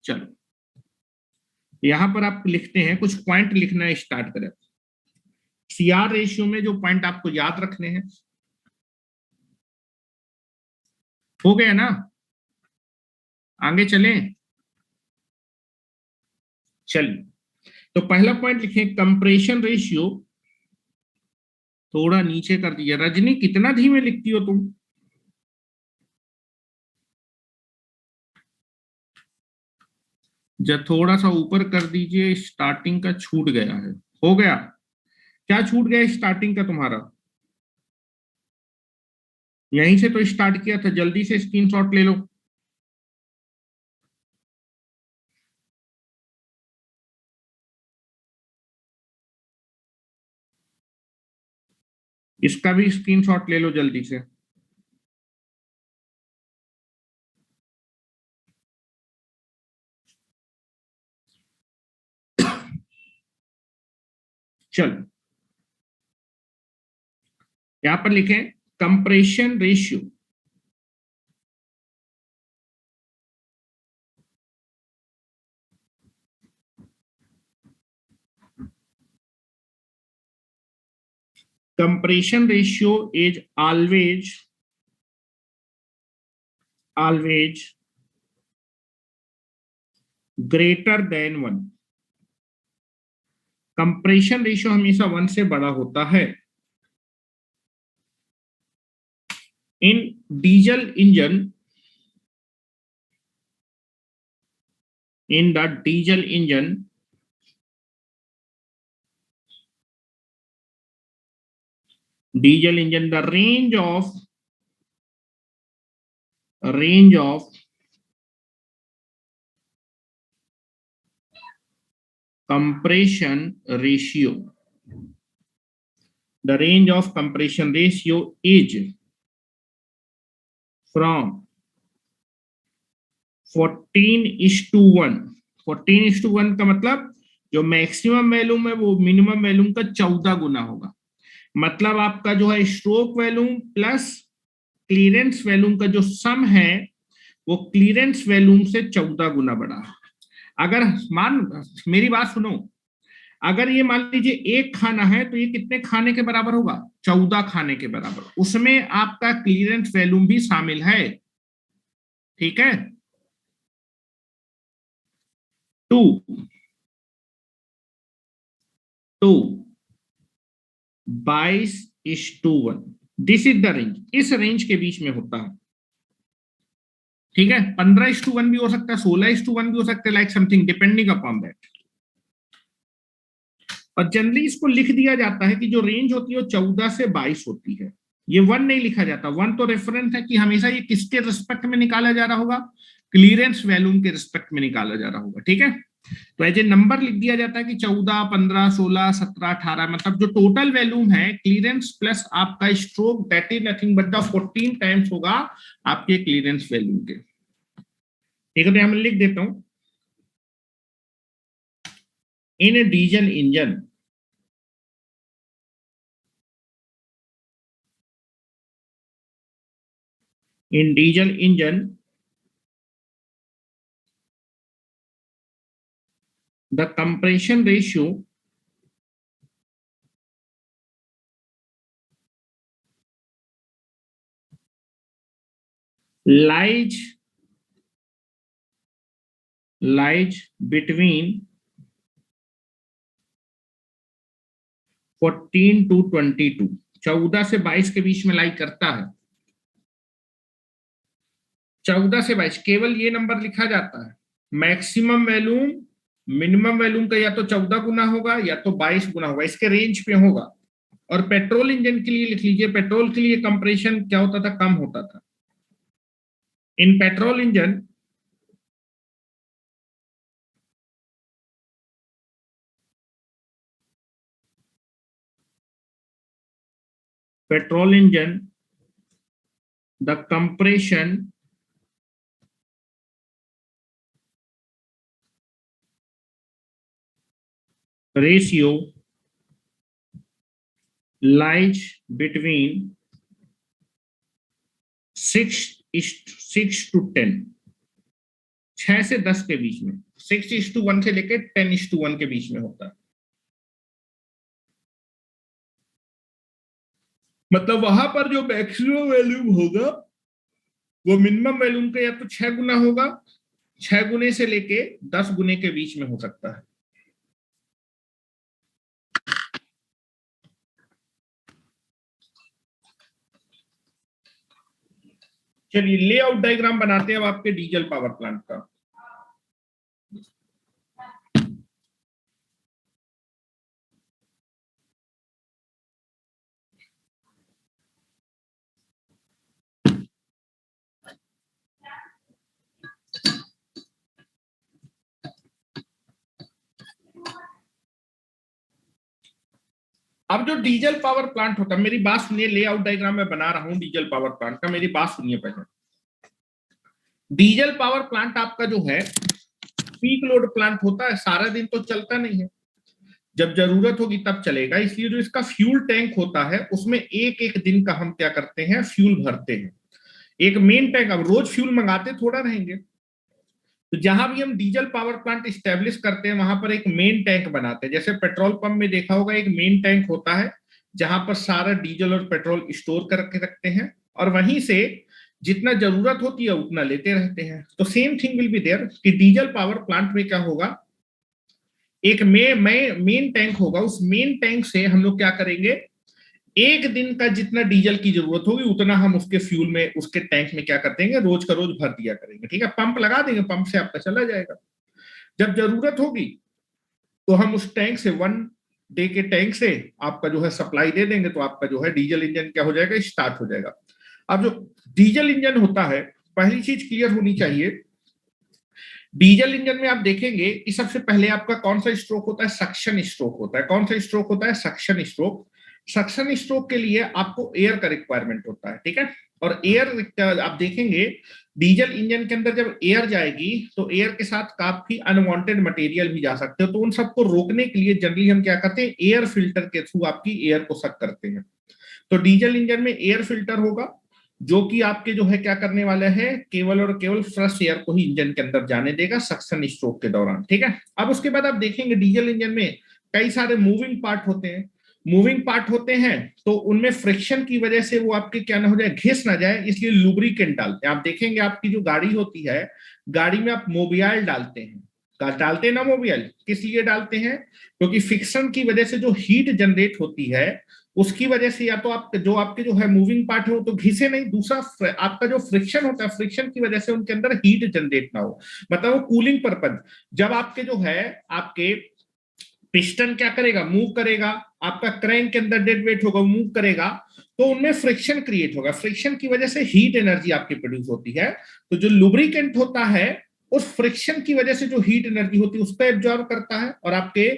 चलो, यहां पर आप लिखते हैं, कुछ पॉइंट लिखना स्टार्ट करें। सीआर रेशियो में जो पॉइंट आपको याद रखने हैं, हो गया ना? आगे चलें? चलिए, तो पहला पॉइंट लिखें, कंप्रेशन रेशियो। थोड़ा नीचे कर दीजिए। रजनी, कितना धीमे लिखती हो तुम? जब थोड़ा सा ऊपर कर दीजिए, स्टार्टिंग का छूट गया है। हो गया? क्या छूट गया स्टार्टिंग का तुम्हारा? यहीं से तो स्टार्ट किया था, जल्दी से स्क्रीनशॉट ले लो। इसका भी स्क्रीनशॉट ले लो जल्दी से। चलो, यहां पर लिखें compression ratio. Compression ratio is always greater than 1। Compression ratio हमेशा 1 से बड़ा होता है इन diesel engine, in the diesel engine, the range of compression ratio, the range of compression ratio is from 14:1। 14:1 का मतलब जो मैक्सिमम वैल्यूम है वो मिनिमम वैल्यूम का 14 गुना होगा। मतलब आपका जो है stroke volume plus clearance volume का जो सम है वो क्लीयरेंस वैल्यूम से 14 गुना बड़ा है। अगर मान, मेरी बात सुनो, अगर ये मान लीजिए एक खाना है तो ये कितने खाने के बराबर होगा? 14 खाने के बराबर। उसमें आपका क्लीयरेंस वैल्यूम भी शामिल है। ठीक है? To to 22:1, this is the range. इस रेंज के बीच में होता है। ठीक है? 15:1 भी हो सकता है, 16:1 भी हो सकता है, like something depending upon that. और जनरली इसको लिख दिया जाता है कि जो रेंज होती है वो 14 से 22 होती है। ये 1 नहीं लिखा जाता। 1 तो रेफरेंस है कि हमेशा ये किसके रिस्पेक्ट में निकाला जा रहा होगा? क्लीयरेंस वैल्यूम के रिस्पेक्ट में निकाला जा रहा होगा। ठीक है? तो एज ए नंबर लिख दिया जाता है कि 14, 15, 16, 17, 18, मतलब जो टोटल वैल्यूम है क्लीयरेंस प्लस आपका stroke, that is nothing but the 14 times होगा आपके क्लीयरेंस वैल्यूम के। ठीक है? तो मैं लिख देता हूं, in a diesel engine, in diesel engine, the compression ratio lies between 14 to 22। 14 से 22 के बीच में लाई करता है। 14 से 22 केवल ये नंबर लिखा जाता है। मैक्सिमम वैल्यूम मिनिमम वैल्यूम का या तो 14 गुना होगा या तो 22 गुना होगा, इसके रेंज पे होगा। और पेट्रोल इंजन के लिए लिख लीजिए, पेट्रोल के लिए कंप्रेशन क्या होता था, कम होता था। In petrol engine petrol engine the compression ratio lies between 6:10, 6 से 10 के बीच में, 6:1 से लेकर 10:1 के बीच में होता है। मतलब वहां पर जो मैक्सिमम वैल्यूम होगा वो मिनिमम वैल्यूम का या तो 6 गुना होगा, 6 गुने से लेके 10 गुने के बीच में हो सकता है। चलिए लेआउट डायग्राम बनाते हैं अब आपके डीजल पावर प्लांट का। अब जो डीजल पावर प्लांट होता है, मेरी बात सुनिए, लेआउट डायग्राम में बना रहा हूं डीजल पावर प्लांट का, मेरी बात सुनिए पहले। डीजल पावर प्लांट आपका जो है पीक लोड प्लांट होता है, सारा दिन तो चलता नहीं है, जब जरूरत होगी तब चलेगा। इसलिए जो इसका फ्यूल टैंक होता है उसमें एक एक दिन का हम क्या करते हैं, फ्यूल भरते हैं। एक मेन टैंक, अब रोज फ्यूल मंगाते थोड़ा रहेंगे, तो जहां भी हम डीजल पावर प्लांट स्टैब्लिश करते हैं वहां पर एक मेन टैंक बनाते हैं। जैसे पेट्रोल पंप में देखा होगा एक मेन टैंक होता है जहां पर सारा डीजल और पेट्रोल स्टोर करके रखते हैं, और वहीं से जितना जरूरत होती है उतना लेते रहते हैं। तो same thing will be there कि डीजल पावर प्लांट में क्या होगा, एक मेन टैंक होगा, उस मेन टैंक से हम लोग क्या करेंगे, एक दिन का जितना डीजल की जरूरत होगी उतना हम उसके फ्यूल में, उसके टैंक में क्या कर देंगे, रोज का रोज भर दिया करेंगे। ठीक है, पंप लगा देंगे, पंप से आपका चला जाएगा। जब जरूरत होगी तो हम उस टैंक से, 1 डे के टैंक से आपका जो है सप्लाई दे देंगे, तो आपका जो है डीजल इंजन क्या हो जाएगा, स्टार्ट हो जाएगा। अब जो डीजल इंजन होता है, पहली चीज क्लियर होनी चाहिए, डीजल इंजन में आप देखेंगे कि सबसे पहले आपका कौन सा स्ट्रोक होता है, सक्शन स्ट्रोक होता है। कौन सा स्ट्रोक होता है, सक्शन स्ट्रोक। सक्शन स्ट्रोक के लिए आपको एयर का रिक्वायरमेंट होता है, ठीक है। और एयर आप देखेंगे डीजल इंजन के अंदर जब एयर जाएगी तो एयर के साथ काफी अनवांटेड मटेरियल भी जा सकते हो, तो उन सबको रोकने के लिए जनरली हम क्या करते हैं, एयर फिल्टर के थ्रू आपकी एयर को सक करते हैं। तो डीजल इंजन में एयर फिल्टर होगा जो कि आपके जो है क्या करने वाला है, केवल और केवल फ्रेश एयर को ही इंजन के अंदर जाने देगा सक्शन स्ट्रोक के दौरान, ठीक है। अब उसके बाद आप देखेंगे डीजल इंजन में कई सारे मूविंग पार्ट होते हैं। मूविंग पार्ट होते हैं तो उनमें फ्रिक्शन की वजह से वो आपके क्या ना हो जाए, घिस ना जाए, इसलिए लुब्रिकेंट डालते हैं। आप देखेंगे आपकी जो गाड़ी होती है, गाड़ी में आप मोबियाइल डालते हैं, डालते हैं ना मोबियाइल, किस लिए डालते हैं, क्योंकि फ्रिक्शन की वजह से जो हीट जनरेट होती है उसकी वजह से या तो आप जो आपके जो है मूविंग पार्ट है वो तो घिसे नहीं, दूसरा आपका जो फ्रिक्शन होता है, फ्रिक्शन की वजह से उनके अंदर हीट जनरेट ना हो, मतलब वो कूलिंग पर्पज। जब आपके जो है आपके पिस्टन क्या करेगा, मूव करेगा, आपका क्रैंक के अंदर डेड वेट होगा, मूव करेगा, तो उनमें फ्रिक्शन क्रिएट होगा, फ्रिक्शन की वजह से हीट एनर्जी आपकी प्रोड्यूस होती है। तो जो लुब्रिकेंट होता है उस फ्रिक्शन की वजह से जो हीट एनर्जी होती है उसको एब्जॉर्ब करता है और आपके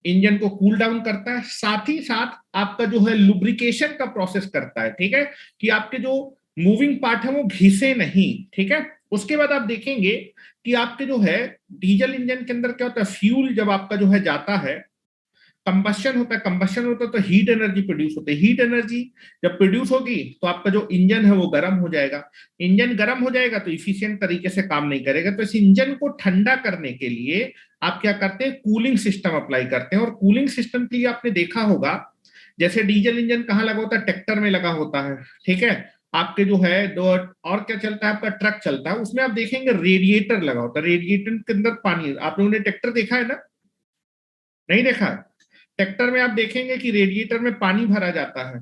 इंजन को कूल डाउन करता है, साथ ही साथ आपका जो है लुब्रिकेशन का प्रोसेस करता है, ठीक है, कि आपके जो मूविंग पार्ट है वो घिसे नहीं, ठीक है। उसके बाद आप देखेंगे कि आपके जो है डीजल इंजन के अंदर क्या होता है, फ्यूल जब आपका जो है जाता है, कंबशन होता है, कंबशन होता है तो हीट एनर्जी प्रोड्यूस होती है। हीट एनर्जी जब प्रोड्यूस होगी तो आपका जो इंजन है वो गर्म हो जाएगा, इंजन गर्म हो जाएगा तो इफिशिएंट तरीके से काम नहीं करेगा। तो इस इंजन को ठंडा करने के लिए आप क्या करते हैं, कूलिंग सिस्टम अप्लाई करते हैं। और कूलिंग सिस्टम के लिए आपने देखा होगा जैसे डीजल इंजन कहाँ लगा होता है, ट्रैक्टर में लगा होता है, ठीक है। आपके जो है दो और क्या चलता है, आपका ट्रक चलता है, उसमें आप देखेंगे रेडिएटर लगा होता है, रेडिएटर के अंदर पानी, आप लोगों ने ट्रैक्टर देखा है ना, नहीं देखा है, ट्रैक्टर में आप देखेंगे कि रेडिएटर में पानी भरा जाता है,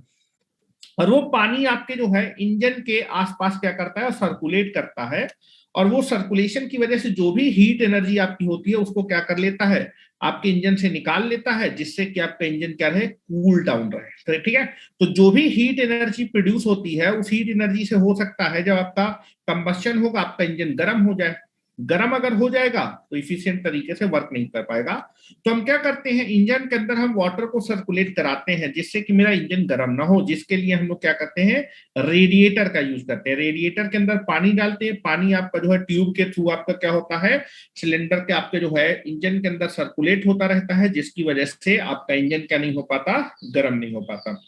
और वो पानी आपके जो है इंजन के आसपास क्या करता है, सर्कुलेट करता है, और वो सर्कुलेशन की वजह से जो भी हीट एनर्जी आपकी होती है उसको क्या कर लेता है, आपके इंजन से निकाल लेता है, जिससे कि आपका इंजन क्या रहे, कूल डाउन रहे। तो ठीक है, तो जो भी हीट एनर्जी प्रोड्यूस होती है उस हीट एनर्जी से हो सकता है जब आपका कंबस्शन होगा आपका इंजन गर्म हो जाए। गर्म अगर हो जाएगा तो इफिशियंट तरीके से वर्क नहीं कर पाएगा। तो हम क्या करते हैं, इंजन के अंदर हम वाटर को सर्कुलेट कराते हैं जिससे कि मेरा इंजन गर्म ना हो, जिसके लिए हम लोग क्या करते हैं, रेडिएटर का यूज करते हैं। रेडिएटर के अंदर पानी डालते हैं, पानी आपका जो है ट्यूब के थ्रू आपका क्या होता है, सिलेंडर के आपके जो है इंजन के अंदर सर्कुलेट होता रहता है, जिसकी वजह से आपका इंजन क्या नहीं हो पाता, गर्म नहीं हो पाता।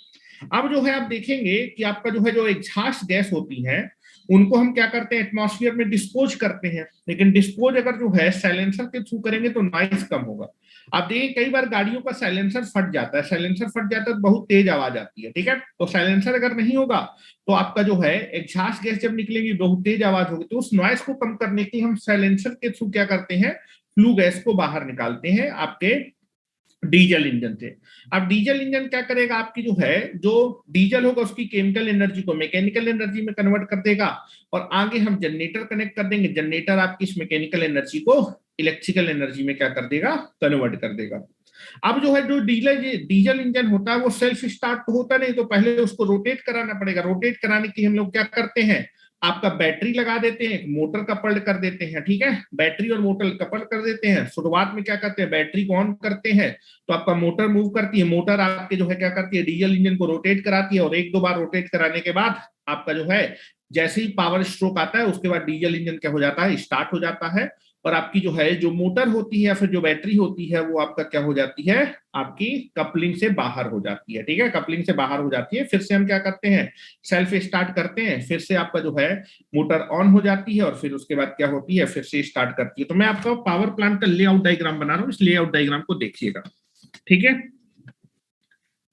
अब जो है आप देखेंगे कि आपका जो है जो एग्जॉस्ट गैस होती है उनको हम क्या करते हैं, एटमॉस्फेयर में डिस्पोज करते हैं, लेकिन डिस्पोज अगर जो है साइलेंसर के थ्रू करेंगे तो नॉइस कम होगा। आप देखिए कई बार गाड़ियों का साइलेंसर फट जाता है, साइलेंसर फट जाता है तो बहुत तेज आवाज आती है, ठीक है, तो साइलेंसर अगर नहीं होगा तो आपका जो है एग्जॉस्ट गैस जब निकलेगी बहुत तेज आवाज होगी, तो उस नॉइस को कम करने के हम साइलेंसर के थ्रू क्या करते हैं, फ्लू गैस को बाहर निकालते हैं आपके डीजल इंजन से। अब डीजल इंजन क्या करेगा, आपकी जो है जो डीजल होगा उसकी केमिकल एनर्जी को मैकेनिकल एनर्जी में कन्वर्ट कर देगा, और आगे हम जनरेटर कनेक्ट कर देंगे, जनरेटर आपकी इस मैकेनिकल एनर्जी को इलेक्ट्रिकल एनर्जी में क्या कर देगा, कन्वर्ट कर देगा। अब जो है जो डीजल इंजन होता है वो सेल्फ स्टार्ट तो होता नहीं, तो पहले उसको रोटेट कराना पड़ेगा। रोटेट कराने के हम लोग क्या करते हैं, आपका बैटरी लगा देते हैं, मोटर कपल्ड कर देते हैं, ठीक है, बैटरी और मोटर कपल्ड कर देते हैं। शुरुआत में क्या करते हैं, बैटरी को ऑन करते हैं तो आपका मोटर मूव करती है, मोटर आपके जो है क्या करती है, डीजल इंजन को रोटेट कराती है, और एक दो बार रोटेट कराने के बाद आपका जो है जैसे ही पावर स्ट्रोक आता है उसके बाद डीजल इंजन क्या हो जाता है, स्टार्ट हो जाता है, और आपकी जो है जो मोटर होती है या फिर जो बैटरी होती है वो आपका क्या हो जाती है, आपकी कपलिंग से बाहर हो जाती है, ठीक है, कपलिंग से बाहर हो जाती है। फिर से हम क्या करते हैं, सेल्फ स्टार्ट करते हैं, फिर से आपका जो है मोटर ऑन हो जाती है, और फिर उसके बाद क्या होती है, फिर से स्टार्ट करती है। तो मैं आपका पावर प्लांट का लेआउट डायग्राम बना रहा हूँ, इस लेआउट डायग्राम को देखिएगा, ठीक है,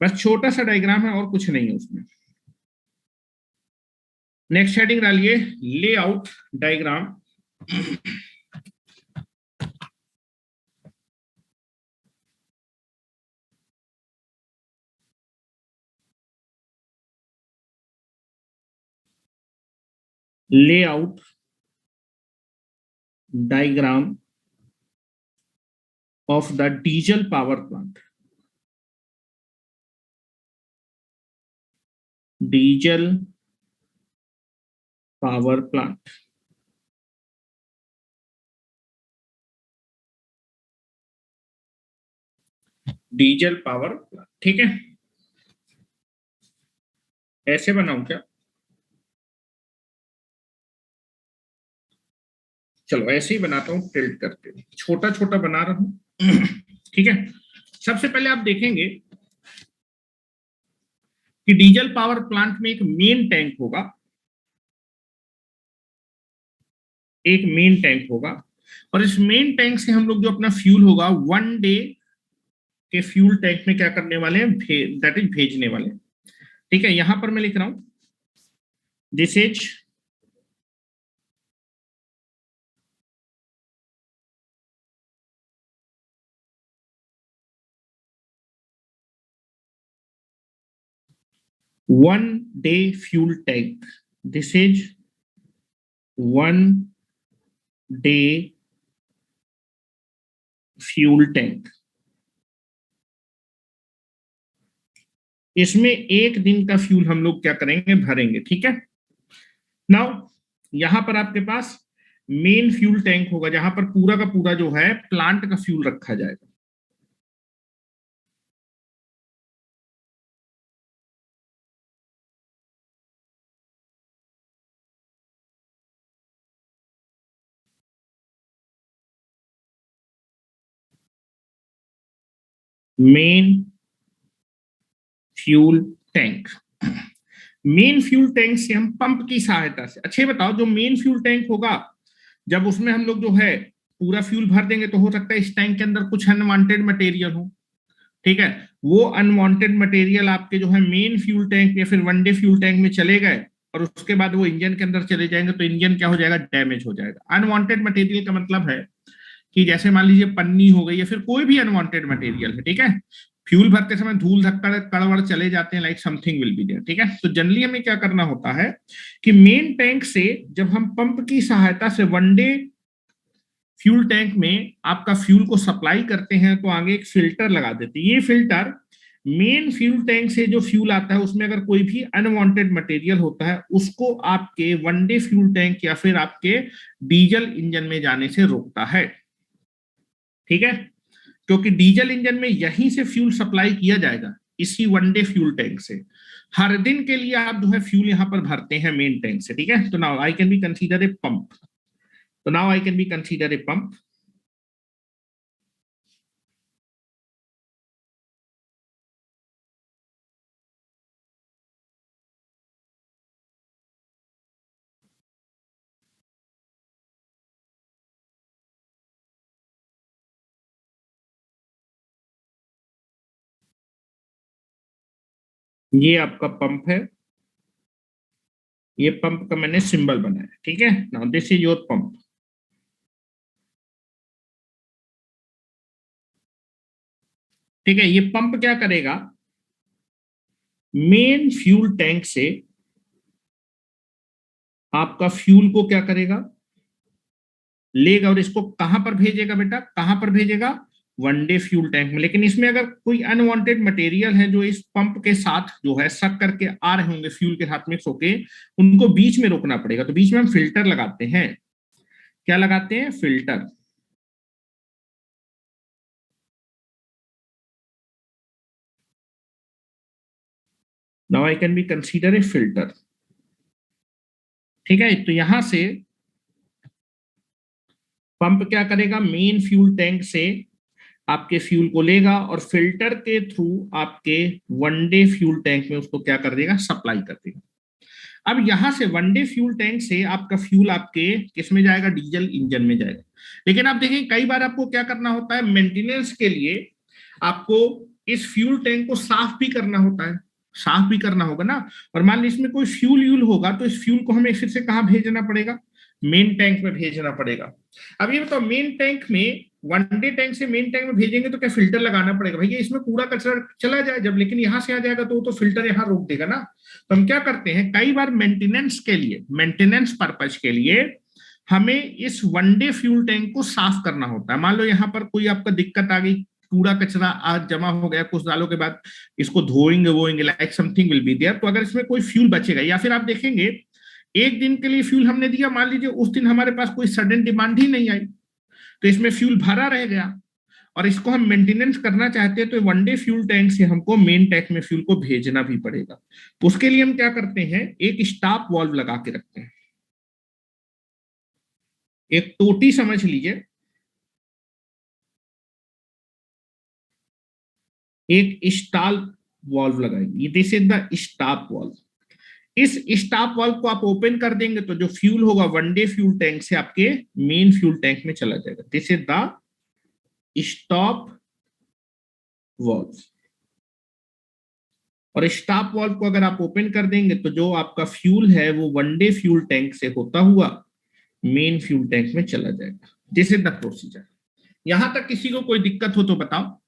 बस छोटा सा डायग्राम है और कुछ नहीं है उसमें। नेक्स्ट हेडिंग डालिए, layout diagram. Layout diagram of the diesel power plant. Diesel power plant. Diesel power plant, ठीक है, ऐसे बनाऊं क्या, चलो ऐसे ही बनाता हूं, टिल्ट करके छोटा छोटा बना रहा हूं, ठीक है। सबसे पहले आप देखेंगे कि डीजल पावर प्लांट में एक मेन टैंक होगा, एक मेन टैंक होगा, और इस मेन टैंक से हम लोग जो अपना फ्यूल होगा 1 डे के फ्यूल टैंक में क्या करने वाले हैं, दैट इज भेजने वाले हैं, ठीक है। यहां पर मैं लिख रहा हूं this is 1 day fuel tank, this is 1 day fuel tank. इसमें एक दिन का फ्यूल हम लोग क्या करेंगे, भरेंगे, ठीक है। नाउ यहां पर आपके पास मेन फ्यूल टैंक होगा जहां पर पूरा का पूरा जो है प्लांट का फ्यूल रखा जाएगा। Main fuel tank, main fuel tank से हम पंप की सहायता से, अच्छे बताओ, जो मेन फ्यूल टैंक होगा जब उसमें हम लोग जो है पूरा फ्यूल भर देंगे तो हो सकता है इस टैंक के अंदर कुछ अनवांटेड मटेरियल हो, ठीक है, वो अनवांटेड मटेरियल आपके जो है मेन फ्यूल टैंक या फिर 1 डे फ्यूल टैंक में चले गए, और उसके बाद वो इंजन के अंदर चले जाएंगे तो इंजन क्या हो जाएगा, डैमेज हो जाएगा। अनवांटेड मटेरियल का मतलब है कि जैसे मान लीजिए पन्नी हो गई या फिर कोई भी अनवांटेड मटेरियल है, ठीक है, फ्यूल भरते समय धूल धक्कड़ कड़वड़ चले जाते हैं, like something will be there, ठीक है। तो जनरली हमें क्या करना होता है कि मेन टैंक से जब हम पंप की सहायता से वनडे फ्यूल टैंक में आपका फ्यूल को सप्लाई करते हैं, तो आगे एक फिल्टर लगा देते हैं। ये फिल्टर मेन फ्यूल टैंक से जो फ्यूल आता है उसमें अगर कोई भी अनवांटेड मटेरियल होता है उसको आपके वनडे फ्यूल टैंक या फिर आपके डीजल इंजन में जाने से रोकता है, ठीक है। क्योंकि डीजल इंजन में यहीं से फ्यूल सप्लाई किया जाएगा, इसी वनडे फ्यूल टैंक से। हर दिन के लिए आप जो है फ्यूल यहां पर भरते हैं मेन टैंक से, ठीक है। तो now I can be consider a pump, तो now I can be consider a pump. ये आपका पंप है, ये पंप का मैंने सिंबल बनाया, ठीक है। Now this is your pump. ठीक है, ये पंप क्या करेगा, मेन फ्यूल टैंक से आपका फ्यूल को क्या करेगा, लेगा और इसको कहां पर भेजेगा बेटा, कहां पर भेजेगा, वनडे फ्यूल टैंक में। लेकिन इसमें अगर कोई अनवांटेड मटेरियल है जो इस पंप के साथ जो है सक करके आ रहे होंगे फ्यूल के साथ मिक्स होके, उनको बीच में रोकना पड़ेगा। तो बीच में हम फिल्टर लगाते हैं, क्या लगाते हैं, filter. Now I can be consider A filter, ठीक है। तो यहां से पंप क्या करेगा, मेन फ्यूल टैंक से आपके फ्यूल को लेगा और फिल्टर के थ्रू आपके वनडे फ्यूल टैंक में उसको क्या कर देगा, सप्लाई कर देगा। अब यहां से वनडे फ्यूल टैंक से आपका फ्यूल आपके किस में जाएगा, डीजल इंजन में जाएगा। लेकिन आप देखिए कई बार आपको क्या करना होता है, मेंटेनेंस के लिए आपको इस फ्यूल टैंक को साफ भी करना होता है, साफ भी करना होगा ना। और मान लीजिए इसमें कोई फ्यूल यूल होगा तो इस फ्यूल को हमें फिर से कहां भेजना पड़ेगा, मेन टैंक में भेजना पड़ेगा। अब ये बताओ, मेन टैंक में वनडे टैंक से मेन टैंक में भेजेंगे तो क्या फिल्टर लगाना पड़ेगा, भैया इसमें कूड़ा कचरा चला जाए जब, लेकिन यहां से आ जाएगा तो फिल्टर यहां रोक देगा ना। तो हम क्या करते हैं, कई बार मेंटेनेंस के लिए, मेंटेनेंस पर्पज के लिए हमें इस वनडे फ्यूल टैंक को साफ करना होता है। मान लो यहाँ पर कोई आपका दिक्कत आ गई, कूड़ा कचरा आज जमा हो गया, कुछ सालों के बाद इसको धोएंगे वोएंगे, like something will be there, तो अगर इसमें कोई फ्यूल बचेगा, या फिर आप देखेंगे एक दिन के लिए फ्यूल हमने दिया, मान लीजिए उस दिन हमारे पास कोई सडन डिमांड ही नहीं आई, तो इसमें फ्यूल भरा रह गया और इसको हम मेंटेनेंस करना चाहते हैं, तो वनडे फ्यूल टैंक से हमको मेन टैंक में फ्यूल को भेजना भी पड़ेगा। तो उसके लिए हम क्या करते हैं, एक स्टॉप वाल्व लगा के रखते हैं, एक टोटी समझ लीजिए, एक स्टॉप वाल्व लगाएंगे, this is the stop valve. इस स्टॉप वाल्व को आप ओपन कर देंगे तो जो फ्यूल होगा वनडे फ्यूल टैंक से आपके मेन फ्यूल टैंक में चला जाएगा, this is the stop valve. और स्टॉप वाल्व को अगर आप ओपन कर देंगे तो जो आपका फ्यूल है वो वनडे फ्यूल टैंक से होता हुआ मेन फ्यूल टैंक में चला जाएगा, दिस इज द प्रोसीजर। यहां तक किसी को कोई दिक्कत हो तो बताओ।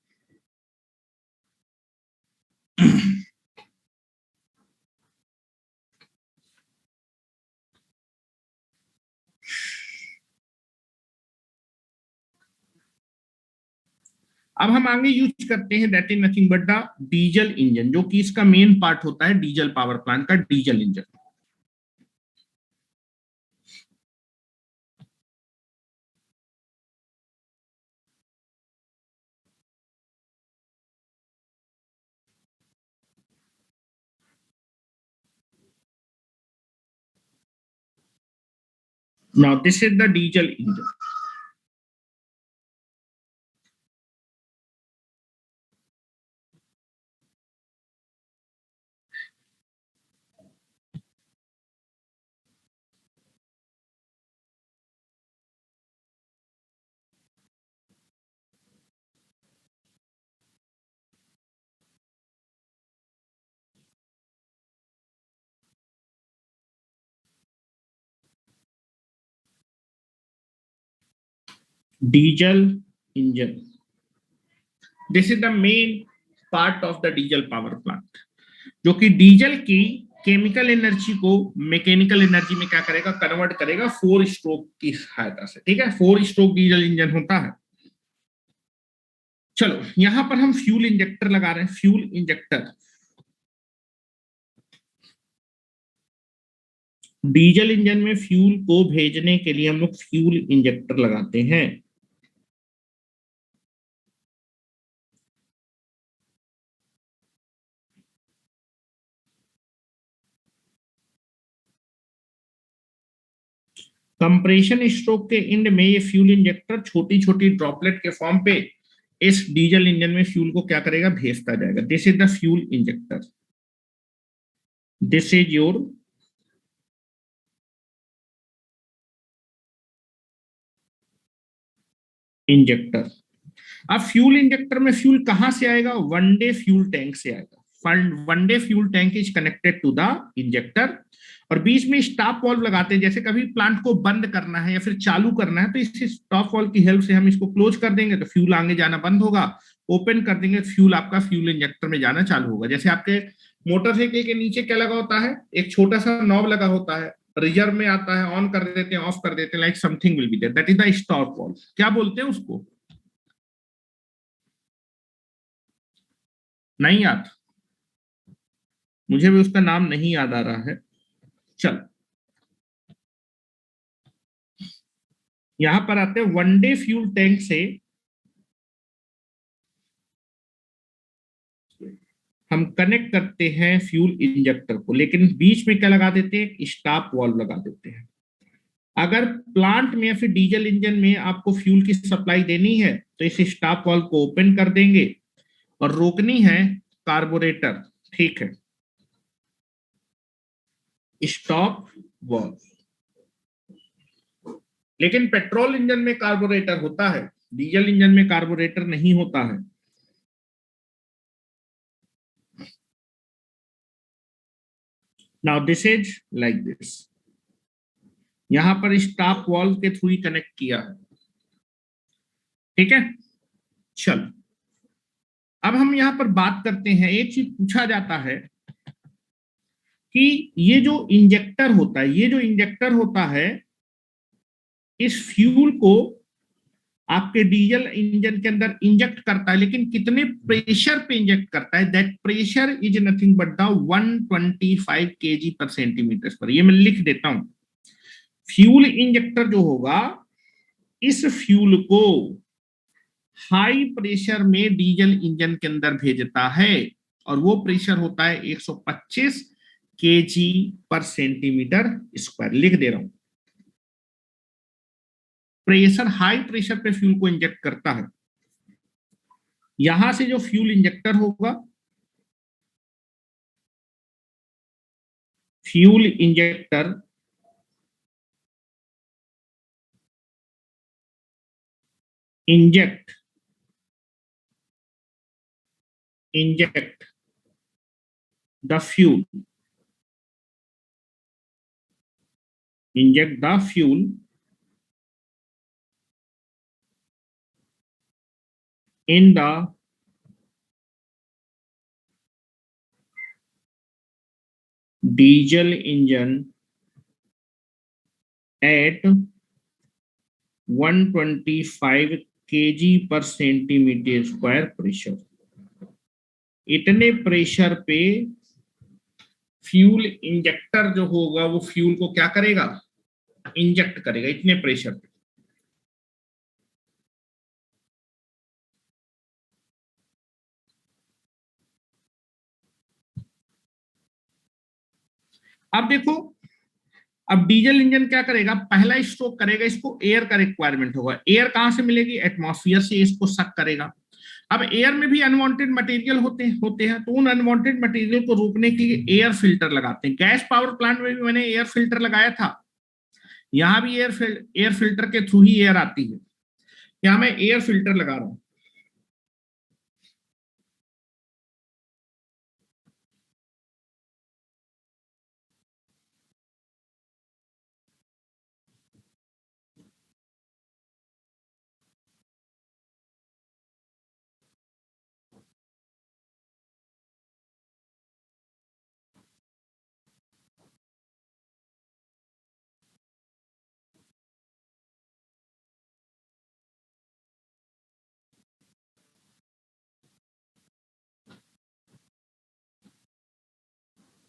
अब हम आगे यूज करते हैं that is nothing but the diesel engine, जो कि इसका मेन पार्ट होता है डीजल पावर प्लांट का diesel engine. Now this is the diesel engine. Diesel engine, this is the main part of the diesel power plant, जो कि डीजल की केमिकल एनर्जी को मैकेनिकल एनर्जी में क्या करेगा, कन्वर्ट करेगा 4 स्ट्रोक की सहायता से। ठीक है, 4 स्ट्रोक डीजल इंजन होता है। चलो यहां पर हम फ्यूल इंजेक्टर लगा रहे हैं, फ्यूल इंजेक्टर। डीजल इंजन में फ्यूल को भेजने के लिए हम लोग फ्यूल इंजेक्टर लगाते हैं। कंप्रेशन स्ट्रोक के एंड में ये फ्यूल इंजेक्टर छोटी छोटी ड्रॉपलेट के फॉर्म पे इस डीजल इंजन में फ्यूल को क्या करेगा, भेजता जाएगा। This is the fuel injector, this is your injector. अब फ्यूल इंजेक्टर में फ्यूल कहां से आएगा, वन डे फ्यूल टैंक से आएगा। One day fuel tank is connected to the injector, और बीच में स्टॉप वाल्व लगाते हैं। जैसे कभी प्लांट को बंद करना है या फिर चालू करना है, तो इस स्टॉप वाल्व की हेल्प से हम इसको क्लोज कर देंगे तो फ्यूल आगे जाना बंद होगा। ओपन कर देंगे तो फ्यूल आपका फ्यूल इंजेक्टर में जाना चालू होगा। जैसे आपके मोटरसाइकिल के नीचे क्या लगा होता है, एक छोटा सा नॉब लगा होता है, रिजर्व में आता है, ऑन कर देते हैं, ऑफ कर देते हैं, like something will be there, that is the stop valve. क्या बोलते हैं उसको, नहीं याद, मुझे भी उसका नाम नहीं याद आ रहा है। चल यहां पर आते हैं, वनडे फ्यूल टैंक से हम कनेक्ट करते हैं फ्यूल इंजेक्टर को, लेकिन बीच में क्या लगा देते हैं, स्टॉप वाल्व लगा देते हैं। अगर प्लांट में या फिर डीजल इंजन में आपको फ्यूल की सप्लाई देनी है तो इस स्टॉप वाल्व को ओपन कर देंगे, और रोकनी है कार्बोरेटर। ठीक है, स्टॉप वाल्व। लेकिन पेट्रोल इंजन में कार्बोरेटर होता है, डीजल इंजन में कार्बोरेटर नहीं होता है। Now this is like this, यहां पर स्टॉप वाल्व के थ्रू ही कनेक्ट किया है। ठीक है, चल अब हम यहां पर बात करते हैं, एक चीज पूछा जाता है कि ये जो इंजेक्टर होता है, ये जो इंजेक्टर होता है, इस फ्यूल को आपके डीजल इंजन के अंदर इंजेक्ट करता है, लेकिन कितने प्रेशर पे इंजेक्ट करता है, that pressure is nothing but the 125 KG पर सेंटीमीटर पर। ये मैं लिख देता हूं, फ्यूल इंजेक्टर जो होगा, इस फ्यूल को हाई प्रेशर में डीजल इंजन के अंदर भेजता है, और वो प्रेशर होता है 125 केजी पर सेंटीमीटर स्क्वायर। लिख दे रहा हूं, प्रेशर, हाई प्रेशर पे फ्यूल को इंजेक्ट करता है। यहां से जो फ्यूल इंजेक्टर होगा, fuel injector inject inject the fuel, inject the fuel in the diesel engine at 125 kg पर सेंटीमीटर स्क्वायर प्रेशर। इतने प्रेशर पे फ्यूल इंजेक्टर जो होगा वो फ्यूल को क्या करेगा, इंजेक्ट करेगा, इतने प्रेशर पे। अब देखो, अब डीजल इंजन क्या करेगा, पहला स्ट्रोक करेगा, इसको एयर का रिक्वायरमेंट होगा। एयर कहां से मिलेगी, एटमॉस्फेयर से इसको सक करेगा। अब एयर में भी अनवांटेड मटेरियल होते हैं, तो उन अनवांटेड मटेरियल को रोकने के लिए एयर फिल्टर लगाते हैं। गैस पावर प्लांट में भी मैंने एयर फिल्टर लगाया था, यहां भी एयर फिल्टर के थ्रू ही एयर आती है। यहां मैं एयर फिल्टर लगा रहा हूं।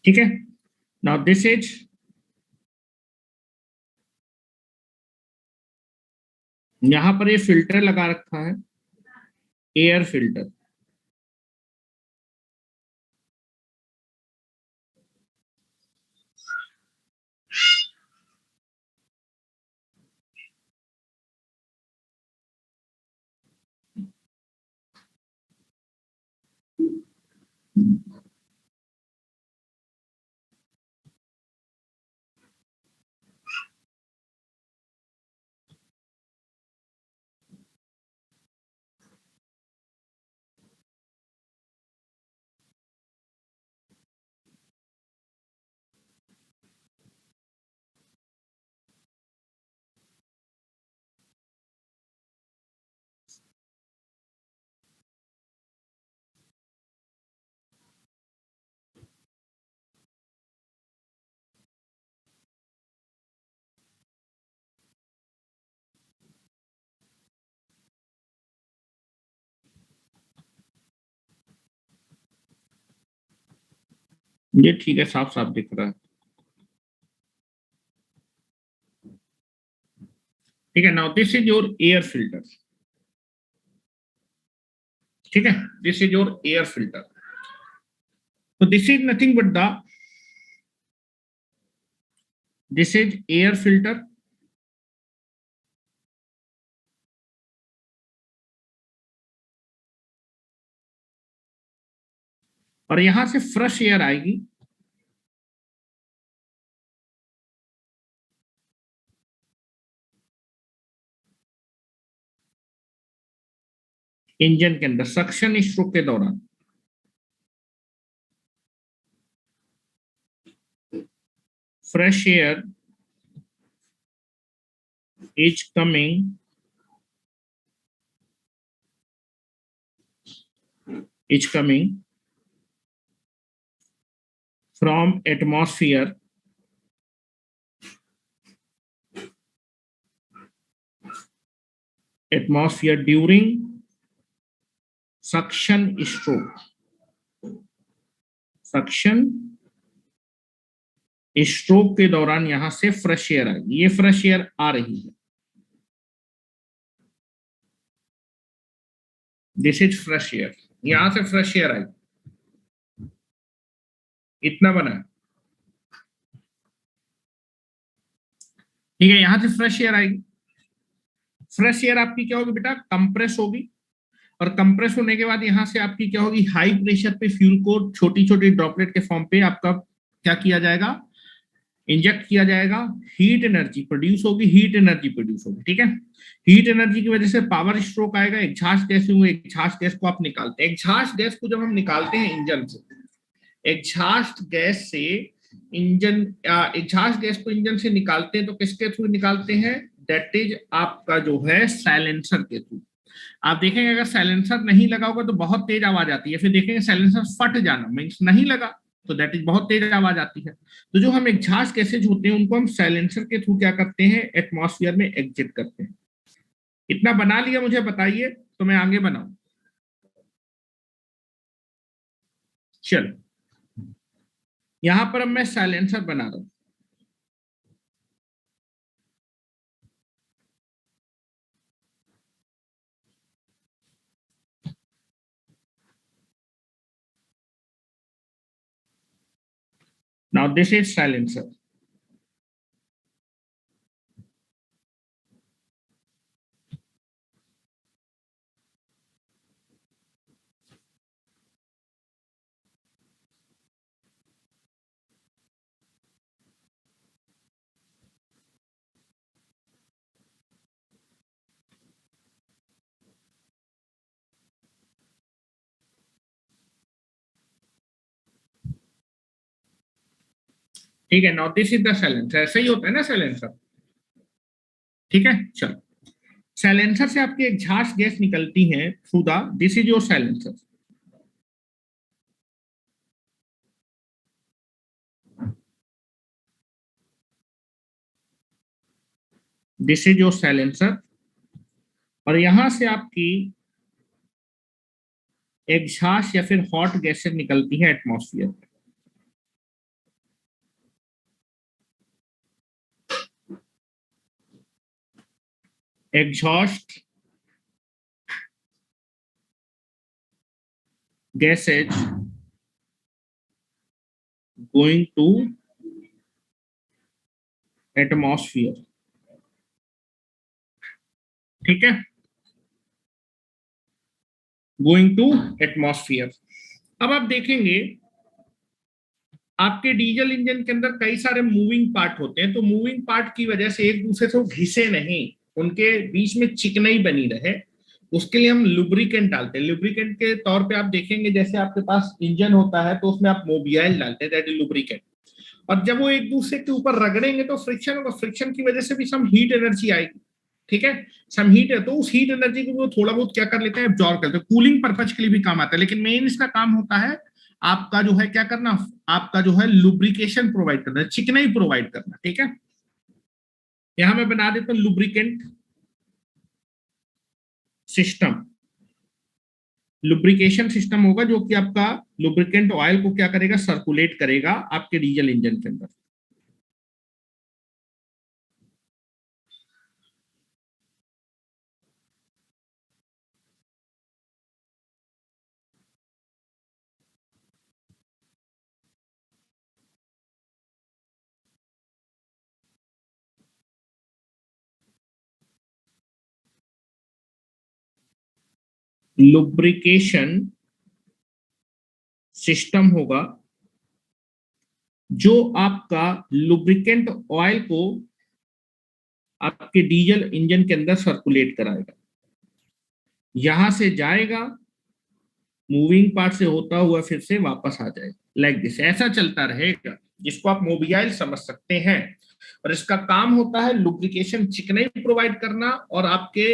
ठीक है। नाउ दिस इज यहां पर ये फिल्टर लगा रखा है, एयर फिल्टर। ये ठीक है, साफ साफ दिख रहा है। ठीक है। Now this is your air filter. ठीक है, this is your air filter. तो this is nothing but the this is air filter. और यहां से फ्रेश एयर आएगी, इंजन के अंदर सक्शन स्ट्रोक के दौरान। Fresh air is coming from atmosphere during suction stroke। Suction stroke के दौरान यहां से फ्रेश एयर आएगी, ये फ्रेश एयर आ रही है, दिस इज फ्रेश एयर। यहां से फ्रेश एयर आएगी, इतना बना है। ठीक है, यहां से फ्रेश एयर आएगी। फ्रेश एयर आपकी क्या होगी बेटा, कंप्रेस होगी। और कंप्रेस होने के बाद यहां से आपकी क्या होगी, हाई प्रेशर पे फ्यूल को छोटी छोटी ड्रॉपलेट के फॉर्म पे आपका क्या किया जाएगा, इंजेक्ट किया जाएगा। हीट एनर्जी प्रोड्यूस होगी, हीट एनर्जी प्रोड्यूस होगी। ठीक है, हीट एनर्जी की वजह से पावर स्ट्रोक आएगा, एग्जॉस्ट गैस होंगे, एग्जॉस्ट गैस को आप निकालते हैं। एग्जॉस्ट गैस को जब हम निकालते हैं इंजन से, एग्जॉस्ट गैस से इंजन एग्जॉस्ट गैस को इंजन से निकालते हैं तो किसके थ्रू निकालते हैं, दैट इज आपका जो है साइलेंसर के थ्रू। आप देखेंगे अगर साइलेंसर नहीं लगा होगा तो बहुत तेज आवाज आती है, फिर देखेंगे साइलेंसर फट जाना मीन्स नहीं लगा, तो दैट इज बहुत तेज आवाज आती है। तो जो हम एग्जॉस्ट गैसेज होते हैं उनको हम साइलेंसर के थ्रू क्या करते हैं, एटमॉस्फेयर में एग्जिट करते हैं। इतना बना लिया, मुझे बताइए तो मैं आगे बनाऊं। चलो, यहां पर अब मैं साइलेंसर बना रहा हूं। Now this is silencer. ठीक है, now this is the silencer. ऐसा ही होता है ना साइलेंसर। ठीक है, चलो, साइलेंसर से आपकी एग्जॉस्ट गैस निकलती है through the, this is your silencer. This is your silencer. और यहां से आपकी एग्जॉस्ट या फिर हॉट गैसेज निकलती है एटमॉस्फेयर में। exhaust gases going to atmosphere. ठीक है, गोइंग टू एटमॉस्फेयर। अब आप देखेंगे आपके डीजल इंजन के अंदर कई सारे मूविंग पार्ट होते हैं, तो मूविंग पार्ट की वजह से एक दूसरे से वो घिसे नहीं, उनके बीच में चिकनाई बनी रहे, उसके लिए हम लुब्रिकेंट डालते हैं। लुब्रिकेंट के तौर पे आप देखेंगे जैसे आपके पास इंजन होता है तो उसमें आप मोबियाइल डालते हैं, दैट इज लुब्रिकेंट। और जब वो एक दूसरे के ऊपर रगड़ेंगे तो फ्रिक्शन होगा, फ्रिक्शन की वजह से भी सम हीट एनर्जी आएगी। ठीक है, सम हीट है, तो उस हीट एनर्जी को वो थोड़ा बहुत क्या कर लेते हैं, एब्जॉर्ब करते हैं। कूलिंग पर्पज के लिए भी काम आता है, लेकिन मेन इसका काम होता है आपका जो है क्या करना, आपका जो है लुब्रिकेशन प्रोवाइड करना, चिकनाई प्रोवाइड करना। ठीक है, यहां मैं बना देता हूं लुब्रिकेंट सिस्टम। लुब्रिकेशन सिस्टम होगा जो कि आपका लुब्रिकेंट ऑयल को क्या करेगा, सर्कुलेट करेगा आपके डीजल इंजन के अंदर। लुब्रिकेशन सिस्टम होगा जो आपका लुब्रिकेंट ऑयल को आपके डीजल इंजन के अंदर सर्कुलेट कराएगा, यहां से जाएगा, मूविंग पार्ट से होता हुआ फिर से वापस आ जाएगा, लाइक दिस, ऐसा चलता रहेगा, जिसको आप मोबियाइल समझ सकते हैं। और इसका काम होता है लुब्रिकेशन, चिकनाई प्रोवाइड करना और आपके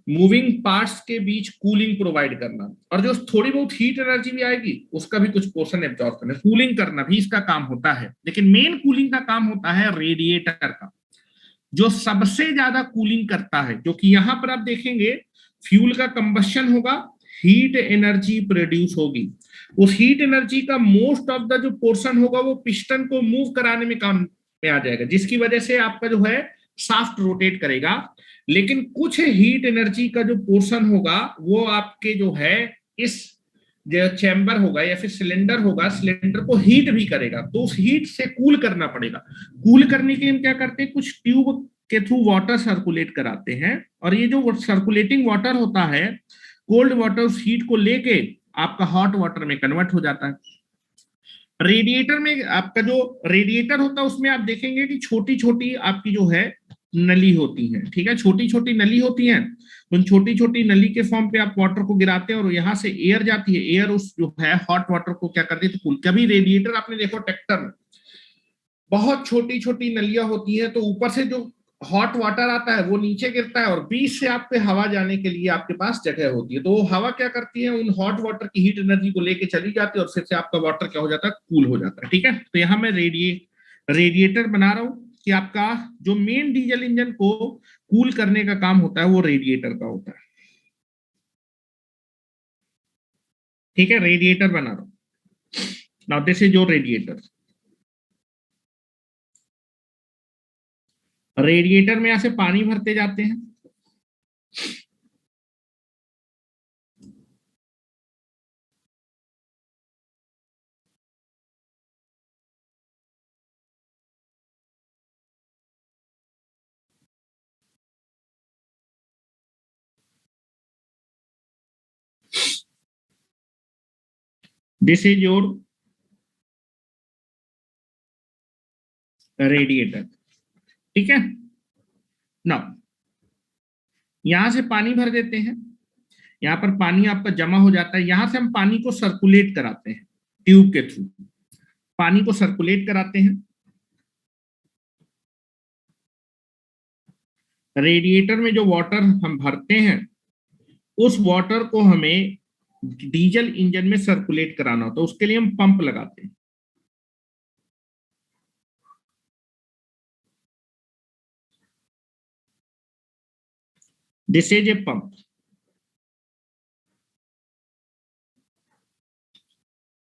मूविंग पार्ट्स के बीच कूलिंग प्रोवाइड करना, और जो थोड़ी बहुत हीट एनर्जी भी आएगी उसका भी कुछ पोर्शन एब्जॉर्ब करना, कूलिंग करना भी इसका काम होता है। लेकिन मेन कूलिंग का काम होता है रेडिएटर का, जो सबसे ज्यादा कूलिंग करता है, क्योंकि यहां पर आप देखेंगे फ्यूल का कंबस्शन होगा, हीट एनर्जी प्रोड्यूस होगी, उस हीट एनर्जी का मोस्ट ऑफ द जो पोर्शन होगा वो पिस्टन को मूव कराने में काम में आ जाएगा, जिसकी वजह से आपका जो है शाफ्ट रोटेट करेगा। लेकिन कुछ हीट एनर्जी का जो पोर्शन होगा वो आपके जो है इस जो चैम्बर होगा या फिर सिलेंडर होगा, सिलेंडर को हीट भी करेगा, तो उस हीट से कूल करना पड़ेगा। कूल करने के लिए हम क्या करते हैं, कुछ ट्यूब के थ्रू वाटर सर्कुलेट कराते हैं, और ये जो सर्कुलेटिंग वाटर होता है, कोल्ड वाटर उस हीट को लेके आपका हॉट वाटर में कन्वर्ट हो जाता है। रेडिएटर में आपका जो रेडिएटर होता है उसमें आप देखेंगे कि छोटी छोटी आपकी जो है नली होती है। ठीक है, छोटी छोटी नली होती है, उन छोटी छोटी नली के फॉर्म पे आप वाटर को गिराते हैं और यहाँ से एयर जाती है, एयर उस जो है हॉट वाटर को क्या करती है, तो कूल। कभी रेडिएटर आपने देखो ट्रैक्टर में बहुत छोटी छोटी नलियां होती है, तो ऊपर से जो हॉट वाटर आता है वो नीचे गिरता है और बीच से आपके हवा जाने के लिए आपके पास जगह होती है, तो वो हवा क्या करती है, उन हॉट वाटर की हीट एनर्जी को लेके चली जाती है और फिर से आपका वाटर क्या हो जाता है, कूल हो जाता है। ठीक है, तो यहाँ मैं रेडिएटर बना रहा हूं कि आपका जो मेन डीजल इंजन को कूल करने का काम होता है वो रेडिएटर का होता है। ठीक है, रेडिएटर बना रहा हूं। Now this is your radiator. Radiator में ऐसे पानी भरते जाते हैं, दिस इज योर रेडिएटर। ठीक है, ना यहां से पानी भर देते हैं, यहाँ पर पानी आपका जमा हो जाता है, यहां से हम पानी को सर्कुलेट कराते हैं, ट्यूब के थ्रू पानी को सर्कुलेट कराते हैं। रेडिएटर में जो वाटर हम भरते हैं उस वाटर को हमें डीजल इंजन में सर्कुलेट कराना होता है, उसके लिए हम पंप लगाते हैं। This is a pump.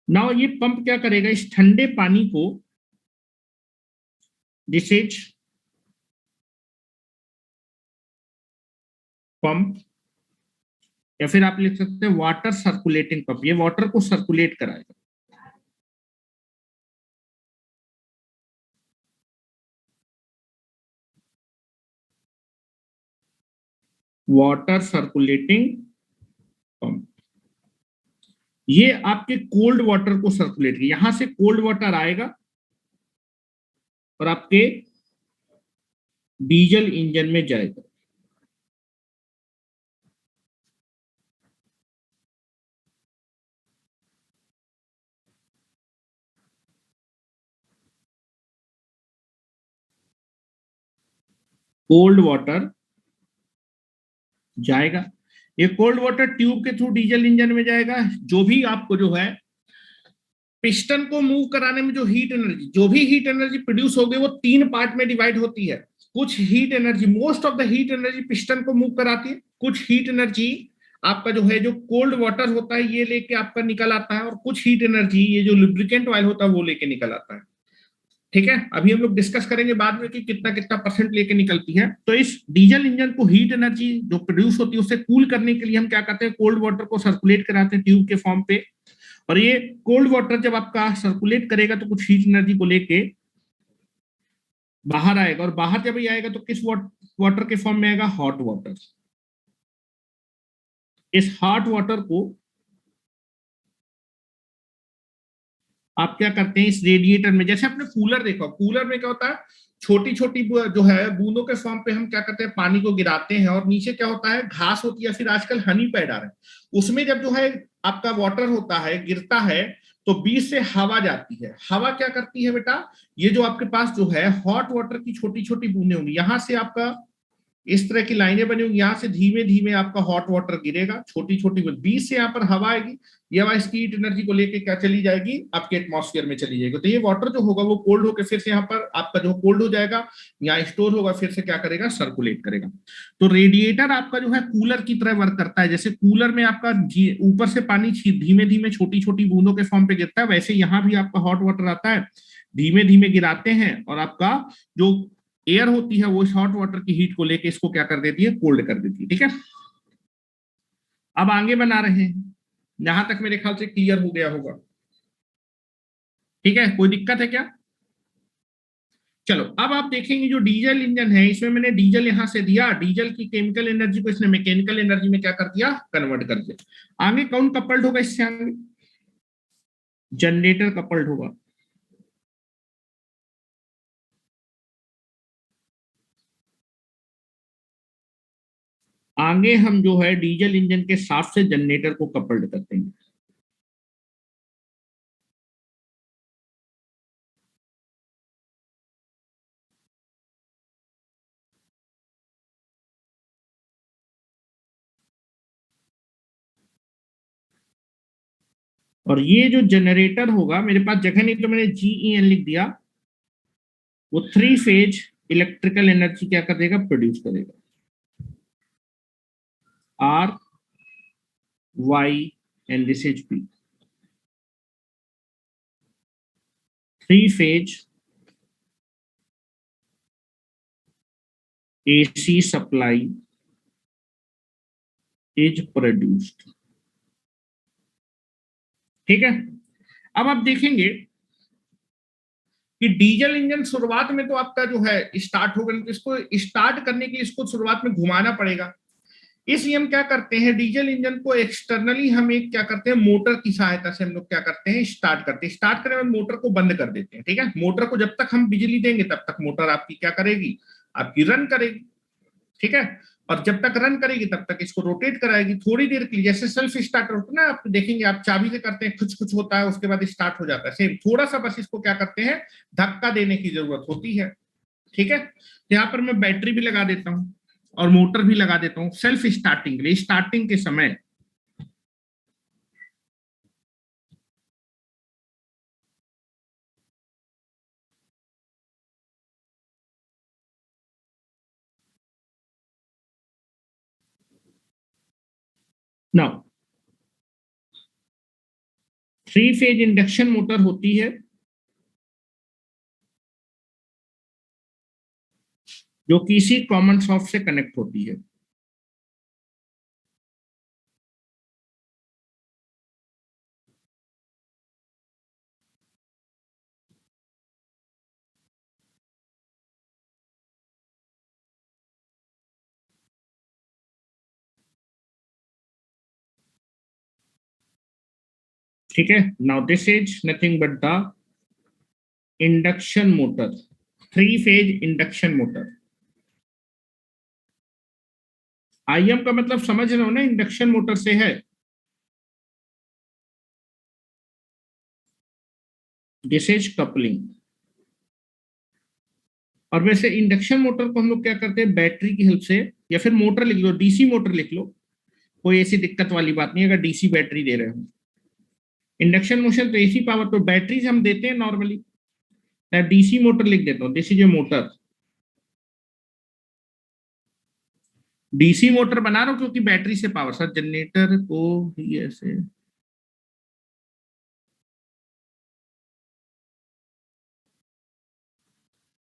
Now ये पंप क्या करेगा, इस ठंडे पानी को, दिस इज पंप, या फिर आप लिख सकते हैं वाटर सर्कुलेटिंग पंप, ये वाटर को सर्कुलेट कराएगा। वाटर सर्कुलेटिंग पंप, ये आपके कोल्ड वाटर को सर्कुलेट, यहां से कोल्ड वाटर आएगा और आपके डीजल इंजन में जाएगा। कोल्ड वाटर जाएगा, ये कोल्ड वाटर ट्यूब के थ्रू डीजल इंजन में जाएगा। जो भी आपको जो है पिस्टन को मूव कराने में जो हीट एनर्जी, जो भी हीट एनर्जी प्रोड्यूस होगी वो तीन पार्ट में डिवाइड होती है। कुछ heat energy, most of the heat energy piston को मूव कराती है, कुछ हीट एनर्जी आपका जो है जो कोल्ड वाटर होता है ये लेके आपका निकल आता है, और कुछ हीट एनर्जी ये जो लुब्रिकेंट ऑयल होता है वो लेके निकल आता है। ठीक है, अभी हम लोग डिस्कस करेंगे बाद में कि कितना कितना परसेंट लेके निकलती है। तो इस डीजल इंजन को हीट एनर्जी जो प्रोड्यूस होती है उसे कूल करने के लिए हम क्या करते हैं, कोल्ड वाटर को सर्कुलेट कराते हैं ट्यूब के फॉर्म पे, और ये कोल्ड वाटर जब आपका सर्कुलेट करेगा तो कुछ हीट एनर्जी को लेके बाहर आएगा, और बाहर जब ये आएगा तो किस वाटर के फॉर्म में आएगा, हॉट वाटर। इस हॉट वाटर को आप क्या करते हैं, इस रेडिएटर में, जैसे आपने कूलर देखा, कूलर में क्या होता है, छोटी छोटी जो है बूंदों के फॉर्म पे हम क्या करते हैं, पानी को गिराते हैं, और नीचे क्या होता है, घास होती है, फिर आजकल हनी पैड आ रहे हैं, उसमें जब जो है आपका वाटर होता है गिरता है तो बीच से हवा जाती है। हवा क्या करती है बेटा, ये जो आपके पास जो है हॉट वाटर की छोटी छोटी बूंदें होंगी, यहां से आपका इस तरह की लाइनें बनी होंगी, यहां से धीमे धीमे आपका हॉट वाटर गिरेगा, छोटी छोटी बीच से यहाँ पर हवा आएगी, ये हवा इसकी हीट एनर्जी को लेके क्या चली जाएगी, आपके एटमॉस्फेयर में चली जाएगी। तो ये वाटर जो होगा वो कोल्ड होकर फिर से यहाँ पर आपका जो कोल्ड हो जाएगा, यहाँ स्टोर होगा, फिर से क्या करेगा, सर्कुलेट करेगा। तो रेडिएटर आपका जो है कूलर की तरह वर्क करता है। जैसे कूलर में आपका ऊपर से पानी धीमे धीमे छोटी छोटी बूंदों के फॉर्म पे गिरता है, वैसे यहाँ भी आपका हॉट वाटर आता है, धीमे धीमे गिराते हैं, और आपका जो एयर होती है वो हॉट वाटर की हीट को लेके इसको क्या कर देती है, कोल्ड कर देती है। ठीक है, अब आगे बना रहे हैं, यहां तक मेरे ख्याल से क्लियर हो गया होगा। ठीक है, कोई दिक्कत है क्या? चलो अब आप देखेंगे जो डीजल इंजन है, इसमें मैंने डीजल यहां से दिया, डीजल की केमिकल एनर्जी को इसने मैकेनिकल एनर्जी में क्या कर दिया, कन्वर्ट कर दिया। आगे कौन कपल्ड होगा इससे, आगे जनरेटर कपल्ड होगा। आगे हम जो है डीजल इंजन के साथ से जनरेटर को कपल्ड करते हैं। और ये जो जनरेटर होगा, मेरे पास जगह नहीं तो मैंने GEN लिख दिया, वो थ्री फेज इलेक्ट्रिकल एनर्जी क्या कर देगा, प्रोड्यूस करेगा। R, Y and this is P, three phase AC supply is produced। ठीक है, अब आप देखेंगे कि डीजल इंजन शुरुआत में तो आपका जो है स्टार्ट होगा, इसको स्टार्ट करने के लिए इसको शुरुआत में घुमाना पड़ेगा। इसलिए हम क्या करते हैं, डीजल इंजन को एक्सटर्नली हम एक क्या करते हैं, मोटर की सहायता से हम लोग क्या करते हैं, स्टार्ट करते हैं। स्टार्ट करने में मोटर को बंद कर देते हैं। ठीक है, मोटर को जब तक हम बिजली देंगे तब तक मोटर आपकी क्या करेगी, आपकी रन करेगी। ठीक है, और जब तक रन करेगी तब तक इसको रोटेट कराएगी थोड़ी देर के लिए, जैसे सेल्फ स्टार्टर होता है ना, आप देखेंगे आप चाबी से करते हैं, कुछ कुछ होता है उसके बाद स्टार्ट हो जाता है, सेम थोड़ा सा बस इसको क्या करते हैं, धक्का देने की जरूरत होती है। ठीक है, तो यहाँ पर मैं बैटरी भी लगा देता हूँ और मोटर भी लगा देता हूँ सेल्फ स्टार्टिंग के लिए, स्टार्टिंग के समय। Now three phase induction motor होती है जो किसी कॉमन सॉफ्ट से कनेक्ट होती है। ठीक है। Now this is nothing but the induction motor, three phase induction motor. IM का मतलब समझ रहे हो ना, इंडक्शन मोटर से है। This is coupling. और वैसे इंडक्शन मोटर को हम लोग क्या करते हैं, बैटरी की हेल्प से, या फिर मोटर लिख लो, डीसी मोटर लिख लो, कोई ऐसी दिक्कत वाली बात नहीं अगर डीसी बैटरी दे रहे हो। इंडक्शन मोशन तो एसी पावर तो बैटरी से हम देते हैं नॉर्मली। डीसी मोटर लिख देता हूँ, this is a motor. DC motor बना रहा हूँ क्योंकि बैटरी से पावर, सर जनरेटर को ही ऐसे।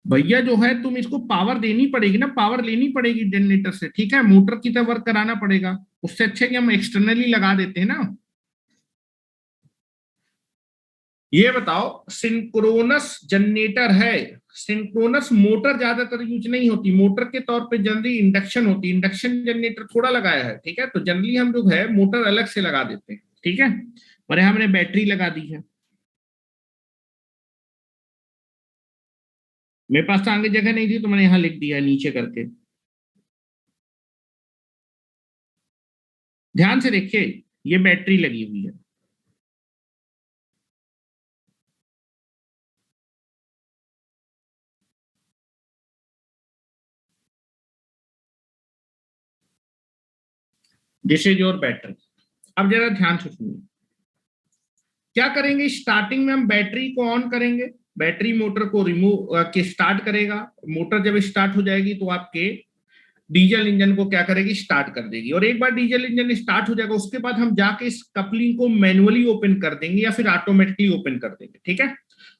भैया जो है तुम इसको पावर देनी पड़ेगी ना, पावर लेनी पड़ेगी जनरेटर से, ठीक है, मोटर की तरह वर्क कराना पड़ेगा। उससे अच्छा कि हम एक्सटर्नली लगा देते हैं ना। ये बताओ, सिंक्रोनस जनरेटर है, सिंक्रोनस मोटर ज्यादातर यूज नहीं होती, मोटर के तौर पे जनरली इंडक्शन होती है, इंडक्शन जनरेटर थोड़ा लगाया है, ठीक है, तो जनरली हम जो है मोटर अलग से लगा देते हैं, ठीक है। और यहाँ हमने बैटरी लगा दी है। मेरे पास तो आगे जगह नहीं थी तो मैंने यहाँ लिख दिया नीचे करके। ध्यान से देखिए, ये बैटरी लगी हुई है। This is your battery. अब जरा ध्यान से सुनिए, क्या करेंगे, स्टार्टिंग में हम बैटरी को ऑन करेंगे, बैटरी मोटर को रिमूव के स्टार्ट करेगा। मोटर जब स्टार्ट हो जाएगी तो आपके डीजल इंजन को क्या करेगी, स्टार्ट कर देगी। और एक बार डीजल इंजन स्टार्ट हो जाएगा उसके बाद हम जाके इस कपलिंग को मैनुअली ओपन कर देंगे या फिर ऑटोमेटिकली ओपन कर देंगे, ठीक है।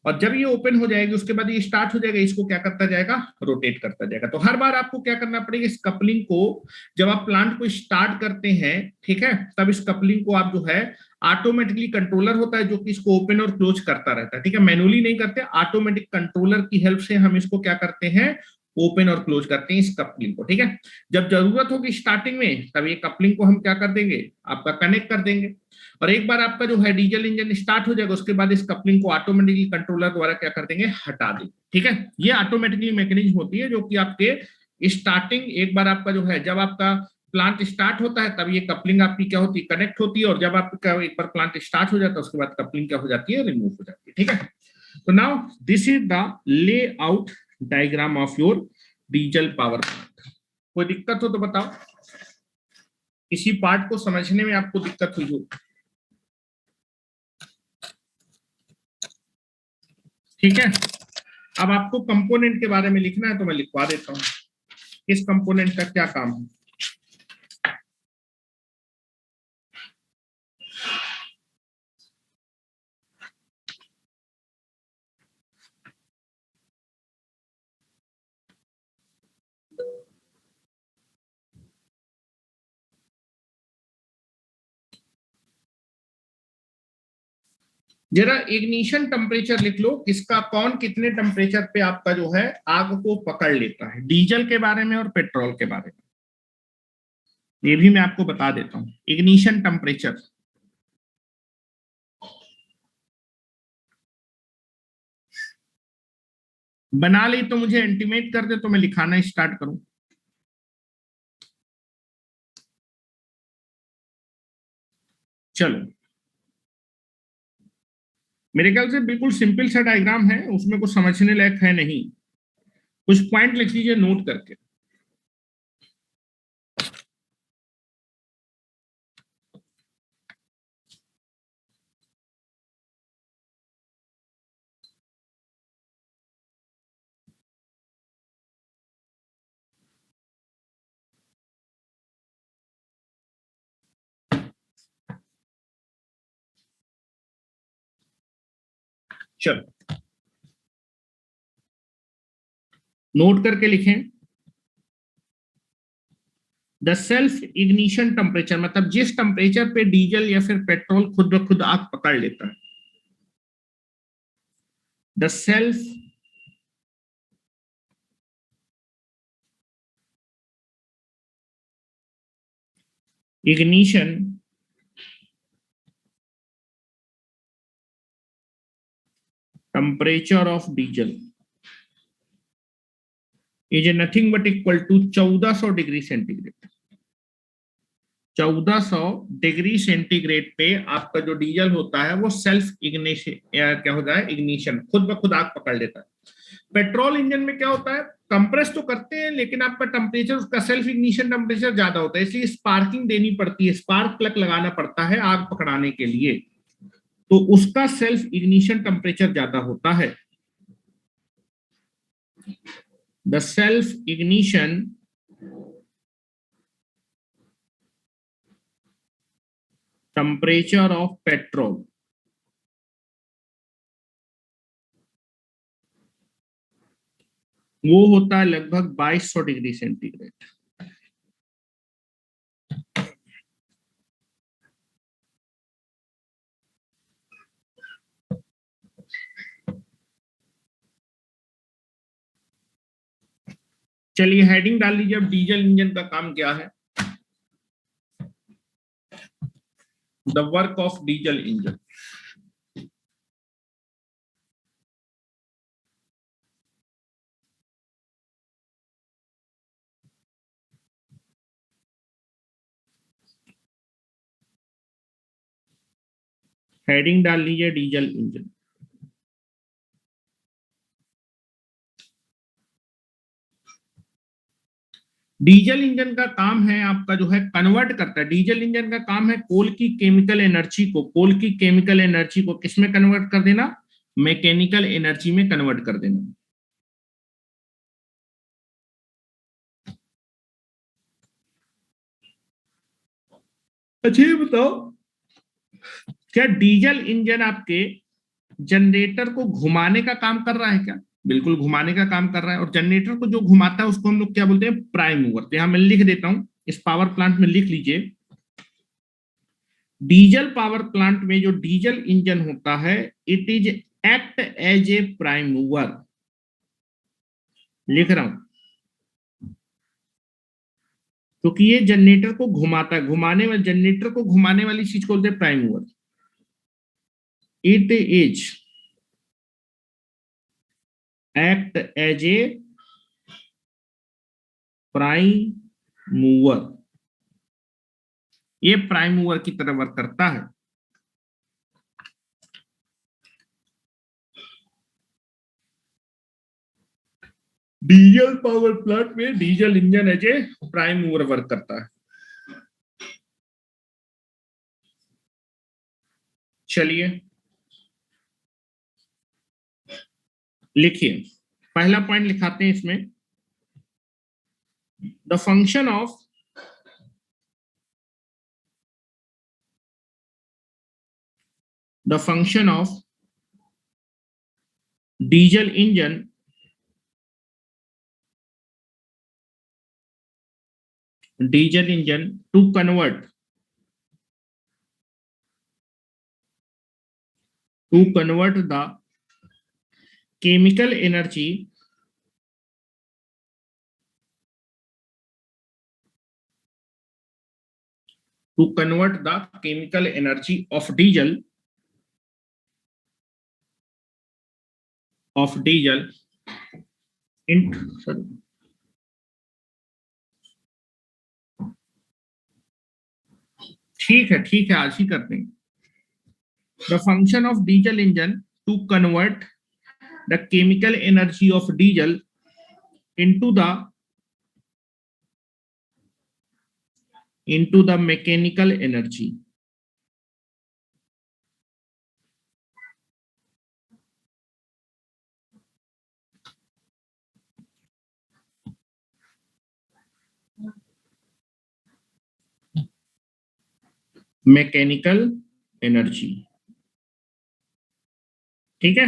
और जब ये ओपन हो जाएगी उसके बाद ये स्टार्ट हो जाएगा, इसको क्या करता जाएगा, रोटेट करता जाएगा। तो हर बार आपको क्या करना पड़ेगा, इस कपलिंग को जब आप प्लांट को स्टार्ट करते हैं, ठीक है, तब इस कपलिंग को आप जो है ऑटोमेटिकली, कंट्रोलर होता है जो कि इसको ओपन और क्लोज करता रहता है, ठीक है, मैनुअली नहीं करते, ऑटोमेटिक कंट्रोलर की हेल्प से हम इसको क्या करते हैं, ओपन और क्लोज करते हैं इस कपलिंग को, ठीक है। जब जरूरत होगी स्टार्टिंग में तब ये कपलिंग को हम क्या कर देंगे, आपका कनेक्ट कर देंगे। और एक बार आपका जो है डीजल इंजन स्टार्ट हो जाएगा उसके बाद इस कपलिंग को ऑटोमेटिकली कंट्रोलर द्वारा क्या कर देंगे, हटा देंगे, ठीक है। ये ऑटोमेटिकली मैकेनिज्म होती है जो कि आपके स्टार्टिंग, एक बार आपका जो है जब आपका प्लांट स्टार्ट होता है तब ये कपलिंग आपकी क्या होती है, कनेक्ट होती है, और जब आपका एक बार प्लांट स्टार्ट हो जाता है उसके बाद कपलिंग क्या हो जाती है, रिमूव हो जाती है, ठीक है। तो now this is the layout diagram of your diesel power plant. कोई दिक्कत हो तो बताओ, किसी पार्ट को समझने में आपको दिक्कत हुई हो, ठीक है। अब आपको कंपोनेंट के बारे में लिखना है तो मैं लिखवा देता हूं, किस कंपोनेंट का क्या काम है। जरा इग्निशन टेम्परेचर लिख लो, किसका कौन कितने टेम्परेचर पे आपका जो है आग को पकड़ लेता है, डीजल के बारे में और पेट्रोल के बारे में, ये भी मैं आपको बता देता हूँ। इग्निशन टेम्परेचर बना ली तो मुझे इंटीमेट कर दे तो मैं लिखाना स्टार्ट करूं। चलो, मेरे ख्याल से बिल्कुल सिंपल सा डायग्राम है, उसमें कुछ समझने लायक है नहीं। कुछ पॉइंट लिख लीजिए नोट करके। चलो, नोट करके लिखें। द सेल्फ इग्निशन टेम्परेचर मतलब जिस टेम्परेचर पे डीजल या फिर पेट्रोल खुद ब खुद आग पकड़ लेता है, the self ignition temperature of diesel is nothing but equal to 1400 degree centigrade. 1400 degree centigrade पे आपका जो डीजल होता है वो सेल्फ इग्निशन, क्या होता है, इग्निशन, खुद ब खुद आग पकड़ लेता है। पेट्रोल इंजन में क्या होता है, कंप्रेस तो करते हैं लेकिन आपका टेम्परेचर, उसका सेल्फ इग्निशन टेम्परेचर ज्यादा होता है, इसलिए स्पार्किंग देनी पड़ती है, स्पार्क प्लग लगाना पड़ता है आग पकड़ाने के लिए, तो उसका सेल्फ इग्निशन टेम्परेचर ज्यादा होता है। The self ignition temperature of petrol वो होता है लगभग 2200 डिग्री सेंटीग्रेड। चलिए हेडिंग डाल लीजिए अब, डीजल इंजन का काम क्या है। The work of diesel engine. Heading डाल लीजिए डीजल इंजन। डीजल इंजन का काम है आपका जो है कन्वर्ट करता है, डीजल इंजन का काम है कोल की केमिकल एनर्जी को, कोल की केमिकल एनर्जी को किसमें कन्वर्ट कर देना, मैकेनिकल एनर्जी में कन्वर्ट कर देना। अच्छा ये बताओ, क्या डीजल इंजन आपके जनरेटर को घुमाने का काम कर रहा है क्या? बिल्कुल घुमाने का काम कर रहा है, और जनरेटर को जो घुमाता है उसको हम लोग क्या बोलते हैं, प्राइम मूवर। तो यहां मैं लिख देता हूं, इस पावर प्लांट में लिख लीजिए, डीजल पावर प्लांट में जो डीजल इंजन होता है, it is act as a prime mover. लिख रहा हूं क्योंकि ये जनरेटर को घुमाता है, घुमाने वाले जनरेटर को घुमाने वाली चीज को बोलते हैं prime mover. It is act as a prime mover, ये प्राइम मूवर की तरह वर्क करता है। डीजल पावर प्लांट में diesel engine as a prime mover work करता है। चलिए लिखिए, पहला पॉइंट लिखाते हैं इसमें, the function of diesel engine to convert the chemical energy of diesel in sorry, ठीक है आज ही करते हैं। The function of diesel engine to convert the chemical energy of diesel into the mechanical energy। Mechanical energy, ठीक है।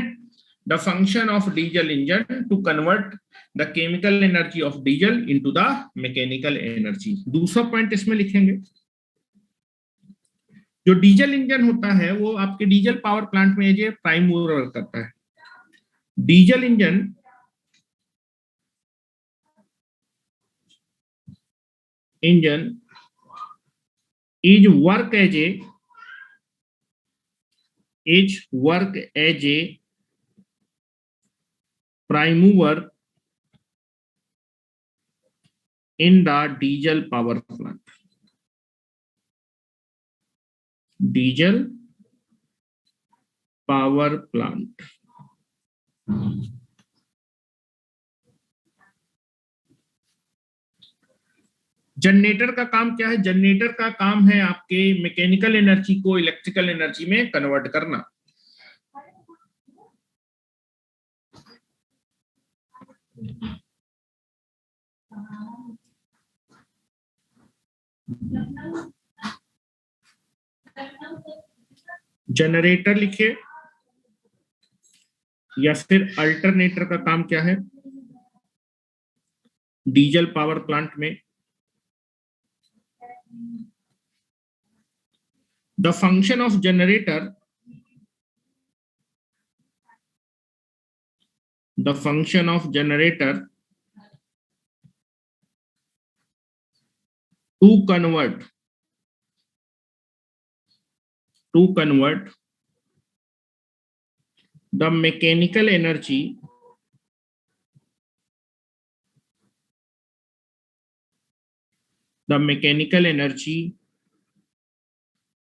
The function of diesel engine to convert the chemical energy of diesel into the mechanical energy. दूसरा पॉइंट इसमें लिखेंगे, जो डीजल इंजन होता है वो आपके डीजल पावर प्लांट में जो प्राइम मूवर वर्क करता है। Diesel engine is work as a prime mover in the diesel power plant. Diesel power plant. Generator का काम क्या है? जनरेटर का काम है आपके मैकेनिकल एनर्जी को इलेक्ट्रिकल एनर्जी में कन्वर्ट करना। जनरेटर लिखिए, या फिर अल्टरनेटर का काम क्या है डीजल पावर प्लांट में? The function of generator, the function of generator to convert the mechanical energy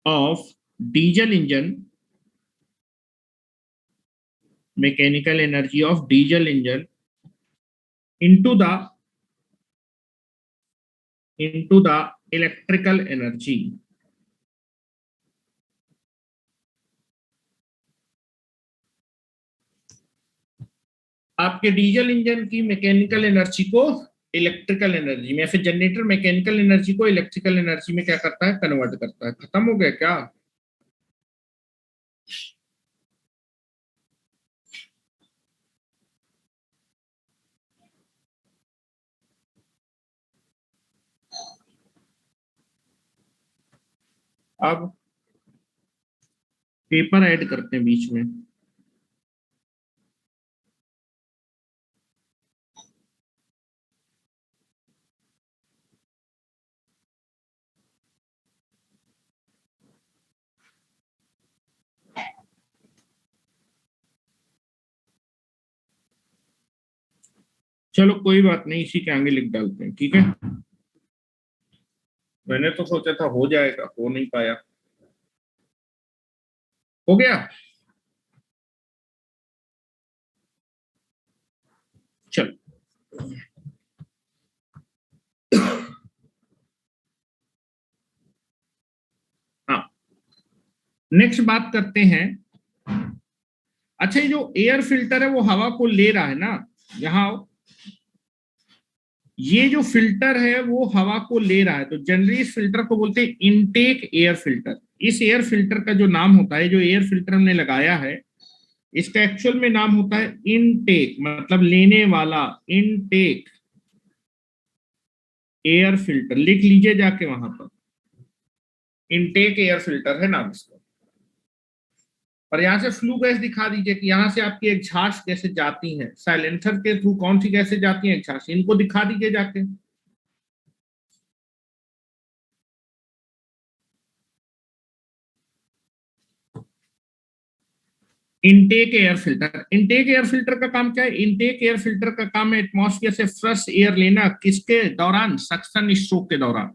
of diesel engine, mechanical energy of diesel engine into the electrical energy. आपके डीजल इंजन की मैकेनिकल एनर्जी को इलेक्ट्रिकल एनर्जी में, या फिर जनरेटर मैकेनिकल एनर्जी को इलेक्ट्रिकल एनर्जी में क्या करता है? कन्वर्ट करता है। खत्म हो गया क्या? अब पेपर ऐड करते हैं बीच में। चलो कोई बात नहीं, इसी के आगे लिख डालते हैं, ठीक है। मैंने तो सोचा था हो जाएगा, हो नहीं पाया। हो गया? चल, हाँ, नेक्स्ट बात करते हैं। अच्छा, ये जो एयर फिल्टर है वो हवा को ले रहा है ना, यहाँ ये जो फिल्टर है वो हवा को ले रहा है, तो जनरली इस फिल्टर को बोलते हैं इनटेक एयर फिल्टर। इस एयर फिल्टर का जो नाम होता है, जो एयर फिल्टर हमने लगाया है, इसका एक्चुअल में नाम होता है इनटेक, मतलब लेने वाला, इनटेक एयर फिल्टर। लिख लीजिए जाके वहां पर, इनटेक एयर फिल्टर है नाम इसका। और यहां से फ्लू गैस दिखा दीजिए कि यहां से आपकी एग्जॉस्ट गैसें जाती हैं, साइलेंसर के थ्रू कौन सी गैसें जाती हैं? एग्जॉस्ट। इनको दिखा दीजिए जाके। Intake air filter, intake air filter का काम क्या है? इनटेक एयर फिल्टर का काम है एटमॉस्फेयर से फ्रेश एयर लेना। किसके दौरान? सक्शन स्ट्रोक के दौरान।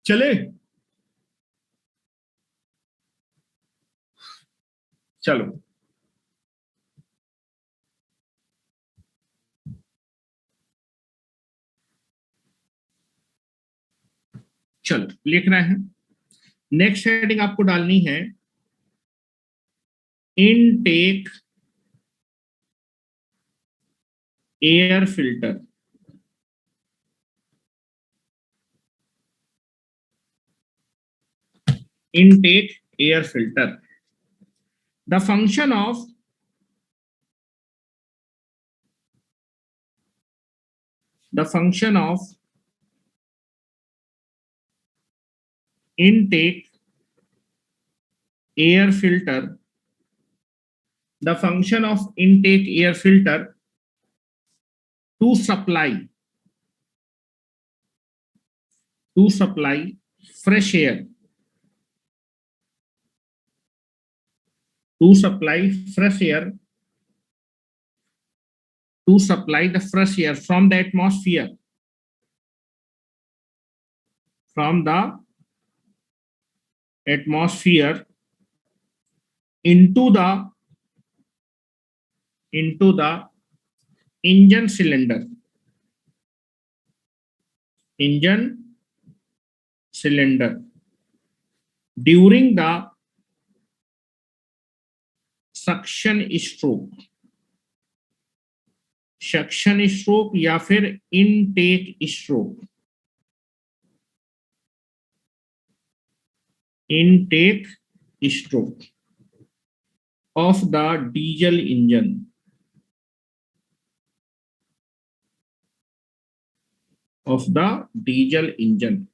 चले, चलो चलो लिखना है। नेक्स्ट हेडिंग आपको डालनी है intake air filter. Intake air filter, the function of intake air filter, the function of intake air filter to supply fresh air to supply fresh air, to supply the fresh air from the atmosphere, from the atmosphere into the engine cylinder, engine cylinder during the suction stroke या फिर intake stroke of the diesel engine, of the diesel engine.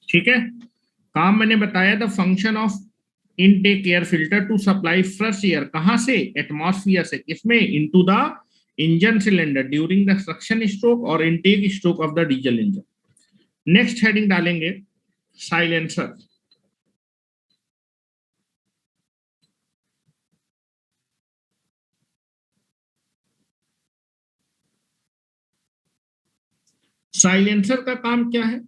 ठीक है, काम मैंने बताया, the function of intake air filter to supply fresh air, कहां से, एटमॉस्फेयर से, किसमें, into the engine cylinder during the suction stroke और intake stroke of the diesel engine. Next heading डालेंगे साइलेंसर। साइलेंसर का काम क्या है?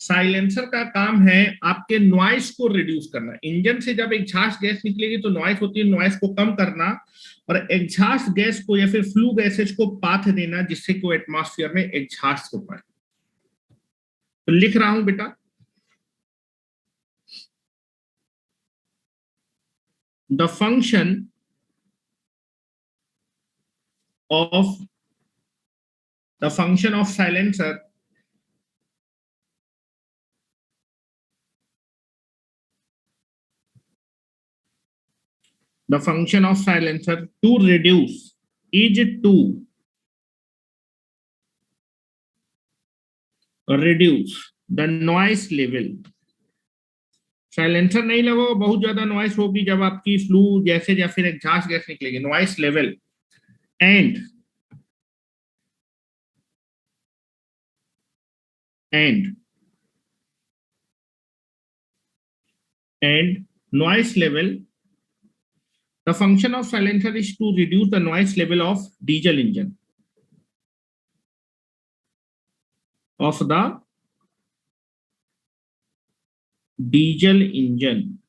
साइलेंसर का काम है आपके नॉइस को रिड्यूस करना। इंजन से जब एग्जॉस्ट गैस निकलेगी तो नॉइस होती है, नॉइस को कम करना और एग्जॉस्ट गैस को या फिर फ्लू गैसेज को पाथ देना जिससे कि एटमॉस्फेयर में एग्जॉस्ट हो पाए। तो लिख रहा हूं बेटा, the function of silencer the function of silencer to reduce is to reduce the noise level। Silencer नहीं लगाओ, बहुत ज्यादा नॉइस होगी जब आपकी फ्लू गैसेज या फिर एग्जॉस्ट गैस निकलेगी, noise level and noise level, the function of silencer is to reduce the noise level of diesel engine, of the diesel engine,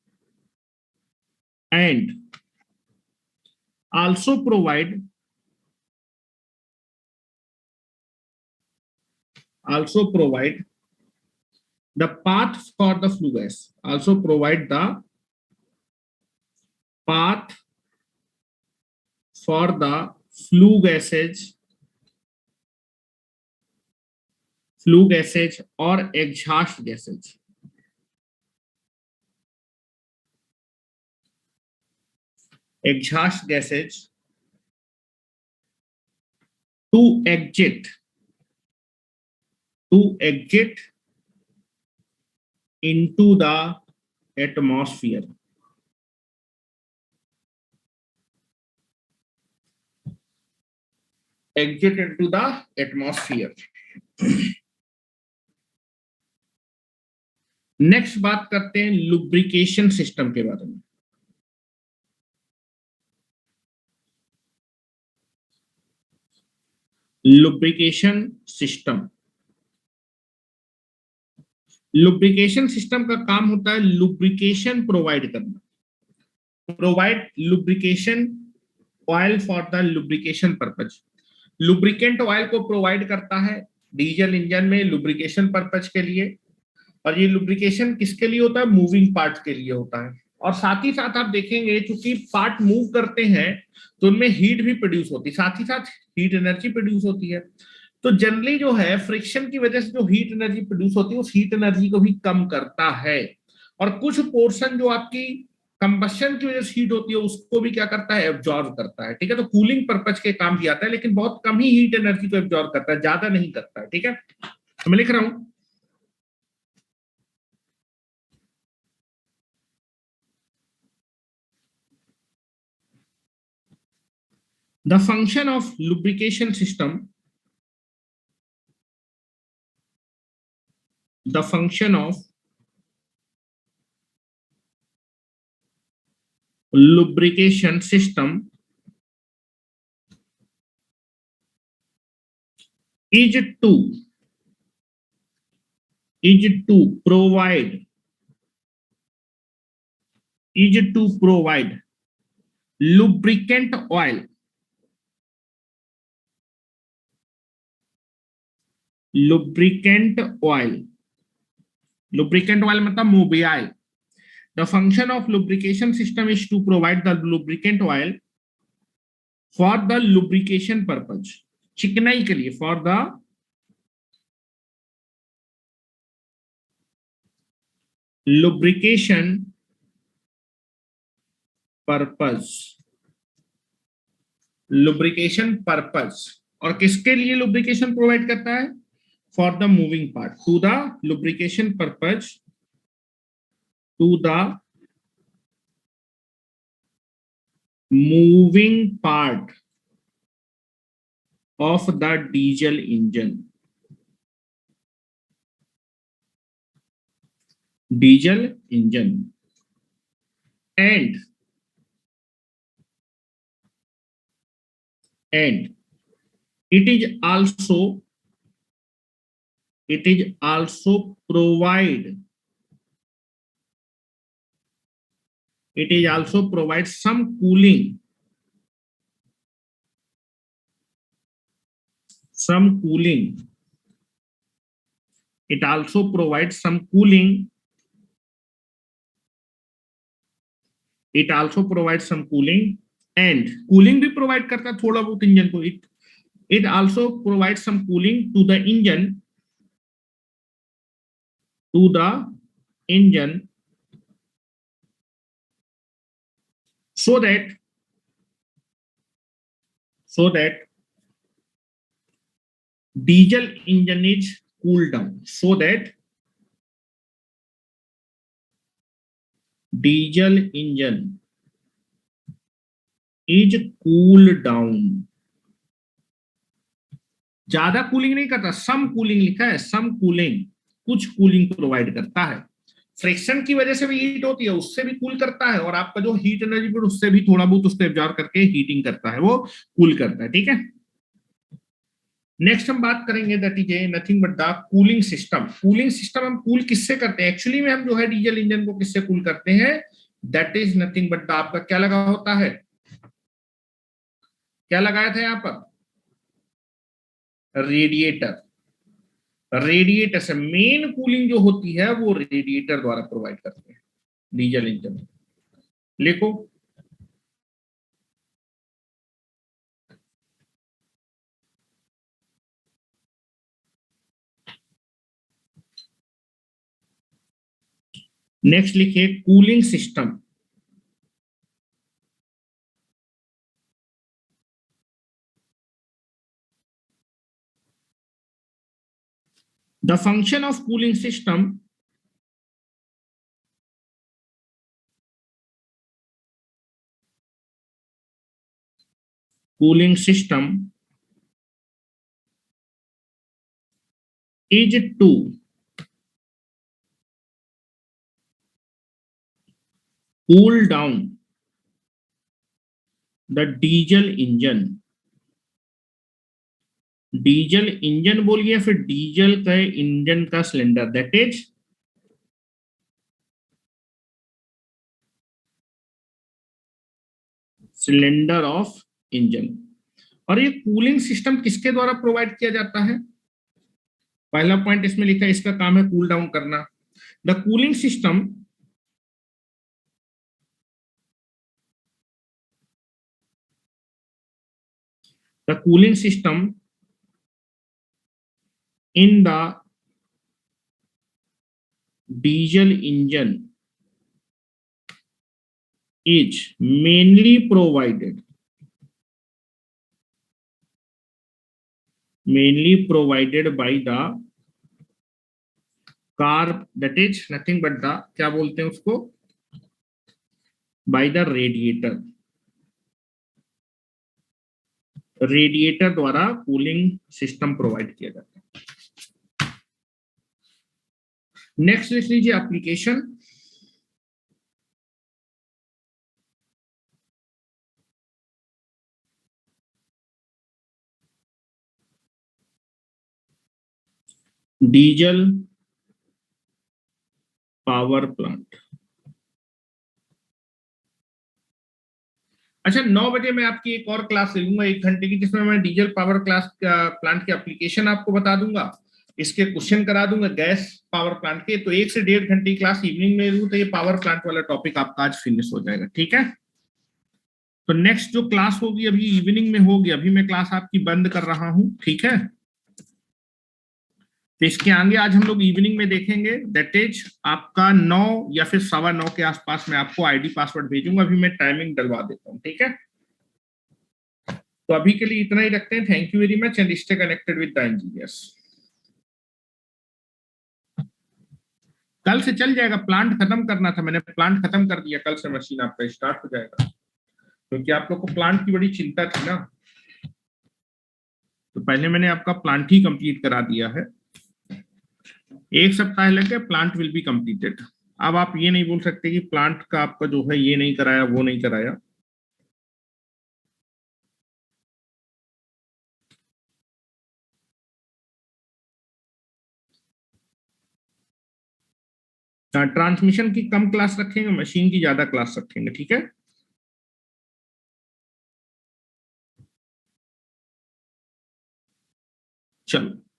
and also provide the path for the flue gas, also provide the path for the flue gases or exhaust gases, to exit into the atmosphere, exit into the atmosphere। Next बात करते हैं लुब्रिकेशन सिस्टम के बारे में। लुब्रिकेशन सिस्टम, लुब्रिकेशन सिस्टम का काम होता है लुब्रिकेशन प्रोवाइड करना, provide lubrication oil for the lubrication purpose. Lubricant oil को प्रोवाइड करता है डीजल इंजन में लुब्रिकेशन पर्पज के लिए, और ये लुब्रिकेशन किसके लिए होता है, मूविंग पार्ट के लिए होता है। और साथ ही साथ आप देखेंगे चूंकि पार्ट मूव करते हैं तो उनमें हीट भी प्रोड्यूस होती है, साथ ही साथ हीट एनर्जी प्रोड्यूस होती है। तो जनरली जो है फ्रिक्शन की वजह से जो हीट एनर्जी प्रोड्यूस होती है उस हीट एनर्जी को भी कम करता है, और कुछ पोर्शन जो आपकी कंबशन की वजह से हीट होती है उसको भी क्या करता है, एब्जॉर्ब करता है। ठीक है, तो कूलिंग पर्पज के काम भी आता है, लेकिन बहुत कम ही हीट एनर्जी को एब्जॉर्ब करता है, ज्यादा नहीं करता है। ठीक है, तो मैं लिख रहा हूं, the function of lubrication system the function of lubrication system is to provide lubricant oil मतलब मोबियाइल. The function of lubrication system is to provide the lubricant oil for the lubrication purpose. चिकनाई के लिए, for the lubrication purpose. lubrication purpose. और किसके लिए lubrication provide करता है? For the moving part. To the lubrication purpose. To the moving part of the diesel engine. And it is also provide some cooling it also provides some cooling and cooling भी provide करता है थोड़ा बहुत इंजन को. It also provides some cooling to the engine so that diesel engine is cooled down. ज्यादा कूलिंग नहीं करता, सम कूलिंग लिखा है, सम कूलिंग, कुछ कूलिंग प्रोवाइड करता है. फ्रिक्शन की वजह से भी हीट होती है, उससे भी कूल करता है, और आपका जो हीट एनर्जी उससे भी थोड़ा बहुत उसको एब्जॉर्ब करके हीटिंग करता है, वो कूल करता है. ठीक है. नेक्स्ट हम बात करेंगे that is nothing but the cooling system. Cooling system हम कूल किससे करते हैं? एक्चुअली में हम जो है डीजल इंजन को किससे कूल करते हैं? That is nothing but the आपका क्या लगा होता है, क्या लगाया था यहाँ पर? रेडिएटर से मेन कूलिंग जो होती है वो रेडिएटर द्वारा प्रोवाइड करते हैं डीजल इंजन. लिखो. नेक्स्ट लिखिए cooling system. The function of cooling system is to cool down the diesel engine. Diesel engine बोलिए, फिर डीजल का इंजन का cylinder, that is cylinder of engine. और ये कूलिंग सिस्टम किसके द्वारा प्रोवाइड किया जाता है? पहला पॉइंट इसमें लिखा है, इसका काम है कूल डाउन करना. The cooling system in the diesel engine is mainly provided by the carb, that is nothing but the क्या बोलते हैं उसको, by the रेडिएटर द्वारा कूलिंग सिस्टम प्रोवाइड किया जाता है. नेक्स्ट लिख लीजिए एप्लीकेशन। Diesel power plant. अच्छा, 9 बजे मैं आपकी एक और क्लास ले लूंगा 1 घंटे की, जिसमें मैं डीजल पावर क्लास प्लांट की एप्लीकेशन आपको बता दूंगा, इसके क्वेश्चन करा दूंगा गैस पावर प्लांट के। तो 1 से 1.5 घंटे की क्लास इवनिंग में लूँ तो ये पावर प्लांट वाला टॉपिक आपका आज फिनिश हो जाएगा, ठीक है। तो नेक्स्ट जो क्लास होगी अभी इवनिंग में होगी, अभी मैं क्लास आपकी बंद कर रहा हूं, ठीक है। तो इसके आगे आज हम लोग इवनिंग में देखेंगे, दैट इज आपका 9 या फिर 9:15 के आसपास मैं आपको आईडी पासवर्ड भेजूंगा। अभी मैं टाइमिंग डलवा देता हूँ, ठीक है। तो अभी के लिए इतना ही रखते हैं। Thank you very much and stay connected with the engineers. कल से चल जाएगा, प्लांट खत्म करना था, मैंने प्लांट खत्म कर दिया, कल से मशीन आपका स्टार्ट हो जाएगा, क्योंकि आप लोग को प्लांट की बड़ी चिंता थी ना, तो पहले मैंने आपका प्लांट ही कंप्लीट करा दिया है। 1 सप्ताह लगे, प्लांट विल बी कंप्लीटेड। अब आप ये नहीं बोल सकते कि प्लांट का आपका जो है ये नहीं कराया वो नहीं कराया। ट्रांसमिशन की कम क्लास रखेंगे, मशीन की ज्यादा क्लास रखेंगे, ठीक है। चलो।